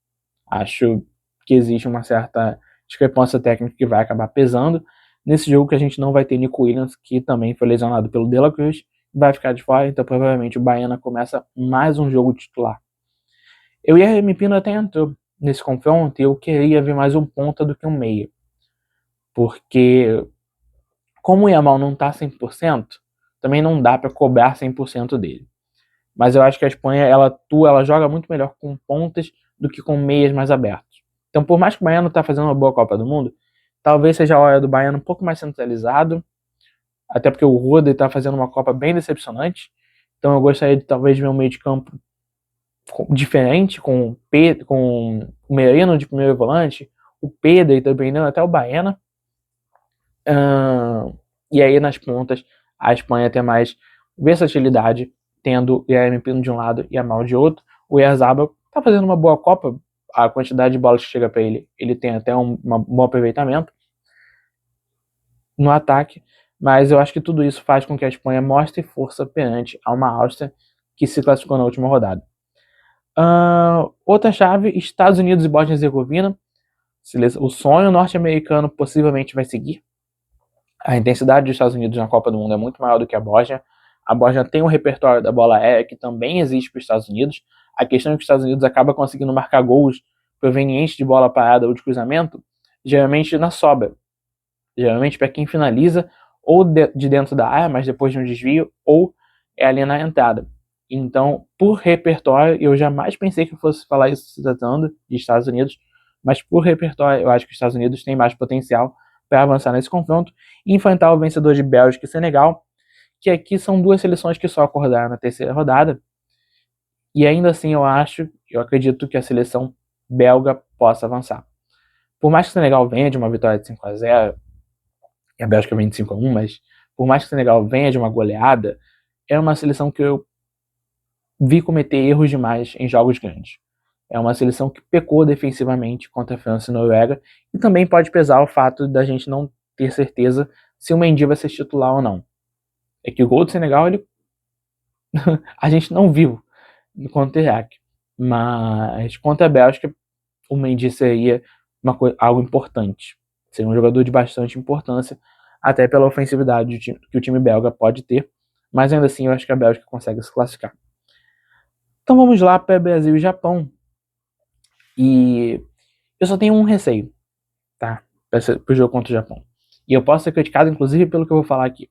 S1: Acho que existe uma certa discrepância técnica que vai acabar pesando. Nesse jogo que a gente não vai ter Nico Williams, que também foi lesionado pelo De La Cruz, vai ficar de fora, então provavelmente o Baiana começa mais um jogo titular. Eu e a Remy Pino até entrou nesse confronto e eu queria ver mais um ponta do que um meia. Porque como o Yamal não tá 100%, também não dá para cobrar 100% dele. Mas eu acho que a Espanha, ela joga muito melhor com pontas do que com meias mais abertos. Então, por mais que o Baiano tá fazendo uma boa Copa do Mundo, talvez seja a hora do Baiano um pouco mais centralizado, até porque o Rode tá fazendo uma Copa bem decepcionante. Então eu gostaria de talvez ver um meio de campo diferente, com o Merino de primeiro volante, o Pedro e também até o Baena. E aí nas pontas a Espanha tem mais versatilidade, tendo o Yeremy Pino de um lado e a Mal de outro. O Oyarzabal tá fazendo uma boa Copa, a quantidade de bolas que chega para ele tem até um bom aproveitamento no ataque, mas eu acho que tudo isso faz com que a Espanha mostre força perante a uma Áustria que se classificou na última rodada. Outra chave, Estados Unidos e Bósnia e Herzegovina. O sonho norte-americano possivelmente vai seguir. A intensidade dos Estados Unidos na Copa do Mundo é muito maior do que a Bósnia. A Bósnia tem um repertório da bola aérea que também existe para os Estados Unidos. A questão é que os Estados Unidos acaba conseguindo marcar gols provenientes de bola parada ou de cruzamento, geralmente na sobra. Geralmente para quem finaliza ou de dentro da área, mas depois de um desvio, ou é ali na entrada. Então, por repertório, eu jamais pensei que eu fosse falar isso se tratando de Estados Unidos, mas por repertório, eu acho que os Estados Unidos têm mais potencial para avançar nesse confronto e enfrentar o vencedor de Bélgica e Senegal, que aqui são duas seleções que só acordaram na terceira rodada. E ainda assim eu acredito que a seleção belga possa avançar. Por mais que o Senegal venha de uma vitória de 5-0, e a Bélgica vem de 5-1, mas por mais que o Senegal venha de uma goleada, é uma seleção que eu vi cometer erros demais em jogos grandes. É uma seleção que pecou defensivamente contra a França e a Noruega, e também pode pesar o fato da gente não ter certeza se o Mendy vai ser titular ou não. É que o gol do Senegal, a gente não viu contra o Iraque, mas contra a Bélgica, o Mendy seria algo importante. Seria um jogador de bastante importância, até pela ofensividade que o time belga pode ter, mas ainda assim eu acho que a Bélgica consegue se classificar. Então vamos lá para Brasil e Japão. E eu só tenho um receio, tá? Para o jogo contra o Japão. E eu posso ser criticado, inclusive, pelo que eu vou falar aqui.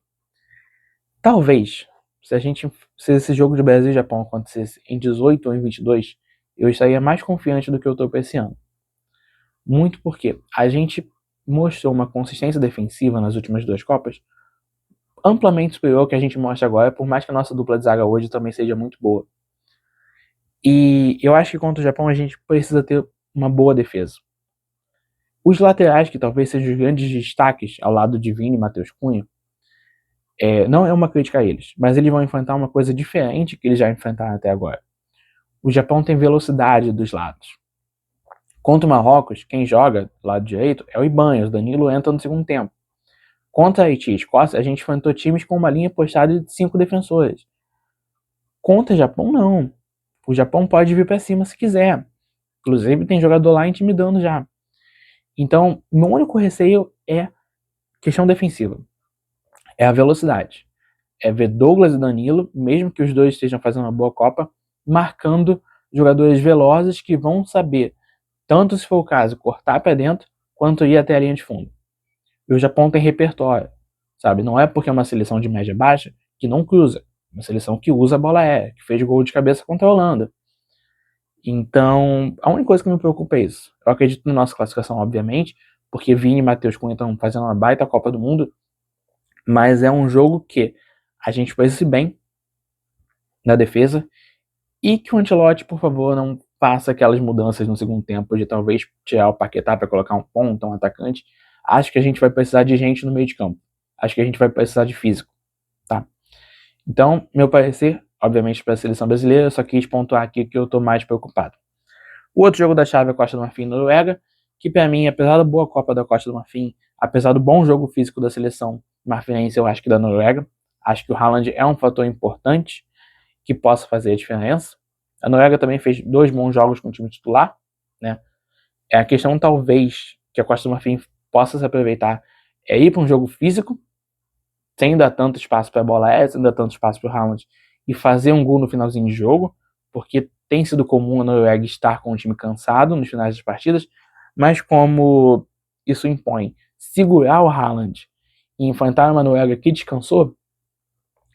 S1: Talvez, se esse jogo de Brasil e Japão acontecesse em 18 ou em 22, eu estaria mais confiante do que eu estou para esse ano. Muito porque a gente mostrou uma consistência defensiva nas últimas duas Copas amplamente superior ao que a gente mostra agora, por mais que a nossa dupla de zaga hoje também seja muito boa. E eu acho que contra o Japão a gente precisa ter uma boa defesa. Os laterais, que talvez sejam os grandes destaques ao lado de Vini e Matheus Cunha, não é uma crítica a eles, mas eles vão enfrentar uma coisa diferente que eles já enfrentaram até agora. O Japão tem velocidade dos lados. Contra o Marrocos, quem joga do lado direito é o Ibanez, o Danilo entra no segundo tempo. Contra Haiti e Escócia, a gente enfrentou times com uma linha postada de 5 defensores. Contra o Japão, não. O Japão pode vir para cima se quiser. Inclusive, tem jogador lá intimidando já. Então, meu único receio é questão defensiva. É a velocidade. É ver Douglas e Danilo, mesmo que os dois estejam fazendo uma boa Copa, marcando jogadores velozes que vão saber, tanto se for o caso, cortar para dentro, quanto ir até a linha de fundo. E o Japão tem repertório, sabe? Não é porque é uma seleção de média baixa que não cruza. Uma seleção que usa a bola aérea, que fez gol de cabeça contra a Holanda. Então, a única coisa que me preocupa é isso. Eu acredito na nossa classificação, obviamente, porque Vini e Matheus Cunha estão fazendo uma baita Copa do Mundo, mas é um jogo que a gente precisa ir bem na defesa e que o Ancelotti, por favor, não faça aquelas mudanças no segundo tempo de talvez tirar o Paquetá para colocar um ponta, um atacante. Acho que a gente vai precisar de gente no meio de campo. Acho que a gente vai precisar de físico, tá? Então, meu parecer, obviamente para a seleção brasileira, eu só quis pontuar aqui que eu tô mais preocupado. O outro jogo da chave é a Costa do Marfim e Noruega, que para mim, apesar da boa Copa da Costa do Marfim, apesar do bom jogo físico da seleção marfinense, eu acho que da Noruega, acho que o Haaland é um fator importante que possa fazer a diferença. A Noruega também fez 2 bons jogos com o time titular, né? É a questão, talvez, que a Costa do Marfim possa se aproveitar é ir para um jogo físico, sem dar tanto espaço para a bola aérea, sem dar tanto espaço para o Haaland, e fazer um gol no finalzinho de jogo, porque tem sido comum a Noruega estar com o time cansado nos finais das partidas, mas como isso impõe segurar o Haaland e enfrentar uma Noruega que descansou,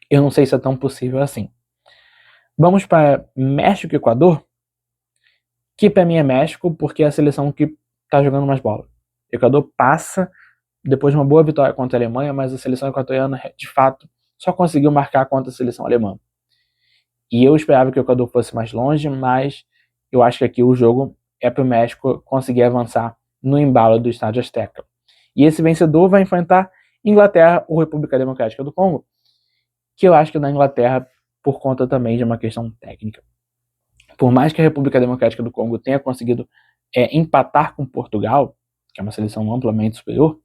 S1: eu não sei se é tão possível assim. Vamos para México e Equador, que para mim é México, porque é a seleção que está jogando mais bola. O Equador passa depois de uma boa vitória contra a Alemanha, mas a seleção equatoriana, de fato, só conseguiu marcar contra a seleção alemã. E eu esperava que o Equador fosse mais longe, mas eu acho que aqui o jogo é para o México conseguir avançar no embalo do Estádio Azteca. E esse vencedor vai enfrentar Inglaterra ou República Democrática do Congo, que eu acho que na Inglaterra, por conta também de uma questão técnica. Por mais que a República Democrática do Congo tenha conseguido empatar com Portugal, que é uma seleção amplamente superior,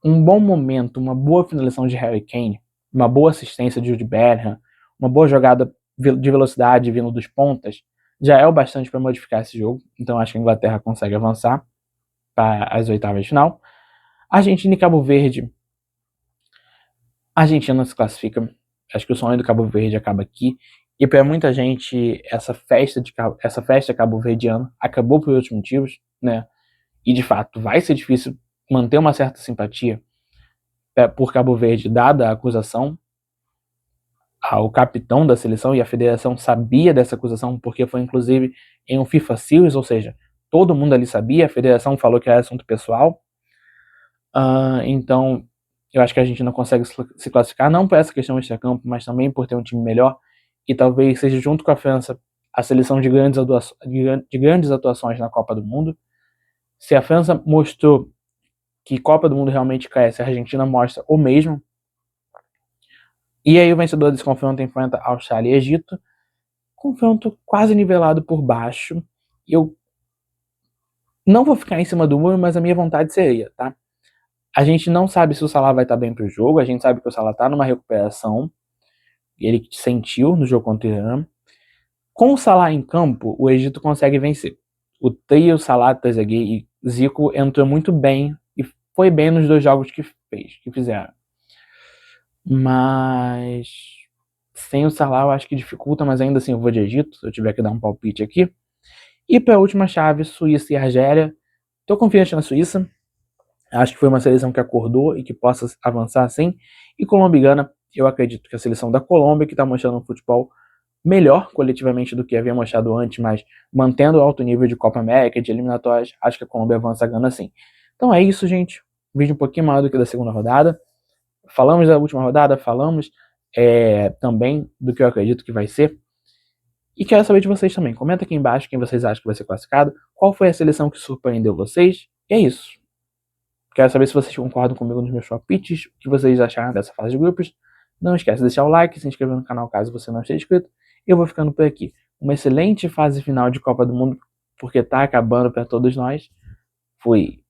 S1: um bom momento, uma boa finalização de Harry Kane, uma boa assistência de Jude Bellingham, uma boa jogada de velocidade vindo dos pontas, já é o bastante para modificar esse jogo. Então acho que a Inglaterra consegue avançar para as oitavas de final. Argentina e Cabo Verde. A Argentina se classifica. Acho que o sonho do Cabo Verde acaba aqui. E para muita gente, essa festa cabo-verdiana acabou por outros motivos, né? E de fato vai ser difícil manter uma certa simpatia por Cabo Verde, dada a acusação. O capitão da seleção e a federação sabia dessa acusação, porque foi inclusive em um FIFA Series, ou seja, todo mundo ali sabia, a federação falou que era assunto pessoal. Então, eu acho que a gente não consegue se classificar, não por essa questão extra-campo, mas também por ter um time melhor, e talvez seja junto com a França a seleção de grandes atuações na Copa do Mundo. Se a França mostrou que Copa do Mundo realmente cresce, a Argentina mostra o mesmo. E aí o vencedor desse confronto enfrenta Austrália e Egito. Confronto quase nivelado por baixo. Eu não vou ficar em cima do muro, mas a minha vontade seria, tá? A gente não sabe se o Salah vai estar bem pro jogo. A gente sabe que o Salah tá numa recuperação. Ele sentiu no jogo contra o Irã. Com o Salah em campo, o Egito consegue vencer. O trio Salah, Trezeguet e Zico entrou muito bem e foi bem nos 2 jogos que fizeram. Mas sem o Salah eu acho que dificulta, mas ainda assim eu vou de Egito, se eu tiver que dar um palpite aqui. E para a última chave, Suíça e Argélia. Tô confiante na Suíça. Acho que foi uma seleção que acordou e que possa avançar sim. E Colômbia e Gana, eu acredito que a seleção da Colômbia, que está mostrando um futebol melhor coletivamente do que havia mostrado antes, mas mantendo o alto nível de Copa América, de eliminatórias, acho que a Colômbia avança a Gana sim. Então é isso, gente. Vídeo um pouquinho maior do que da segunda rodada. Falamos da última rodada, falamos também do que eu acredito que vai ser. E quero saber de vocês também. Comenta aqui embaixo quem vocês acham que vai ser classificado, qual foi a seleção que surpreendeu vocês. E é isso. Quero saber se vocês concordam comigo nos meus palpites, o que vocês acharam dessa fase de grupos. Não esquece de deixar o like, se inscrever no canal caso você não esteja inscrito. Eu vou ficando por aqui. Uma excelente fase final de Copa do Mundo, porque tá acabando para todos nós. Fui.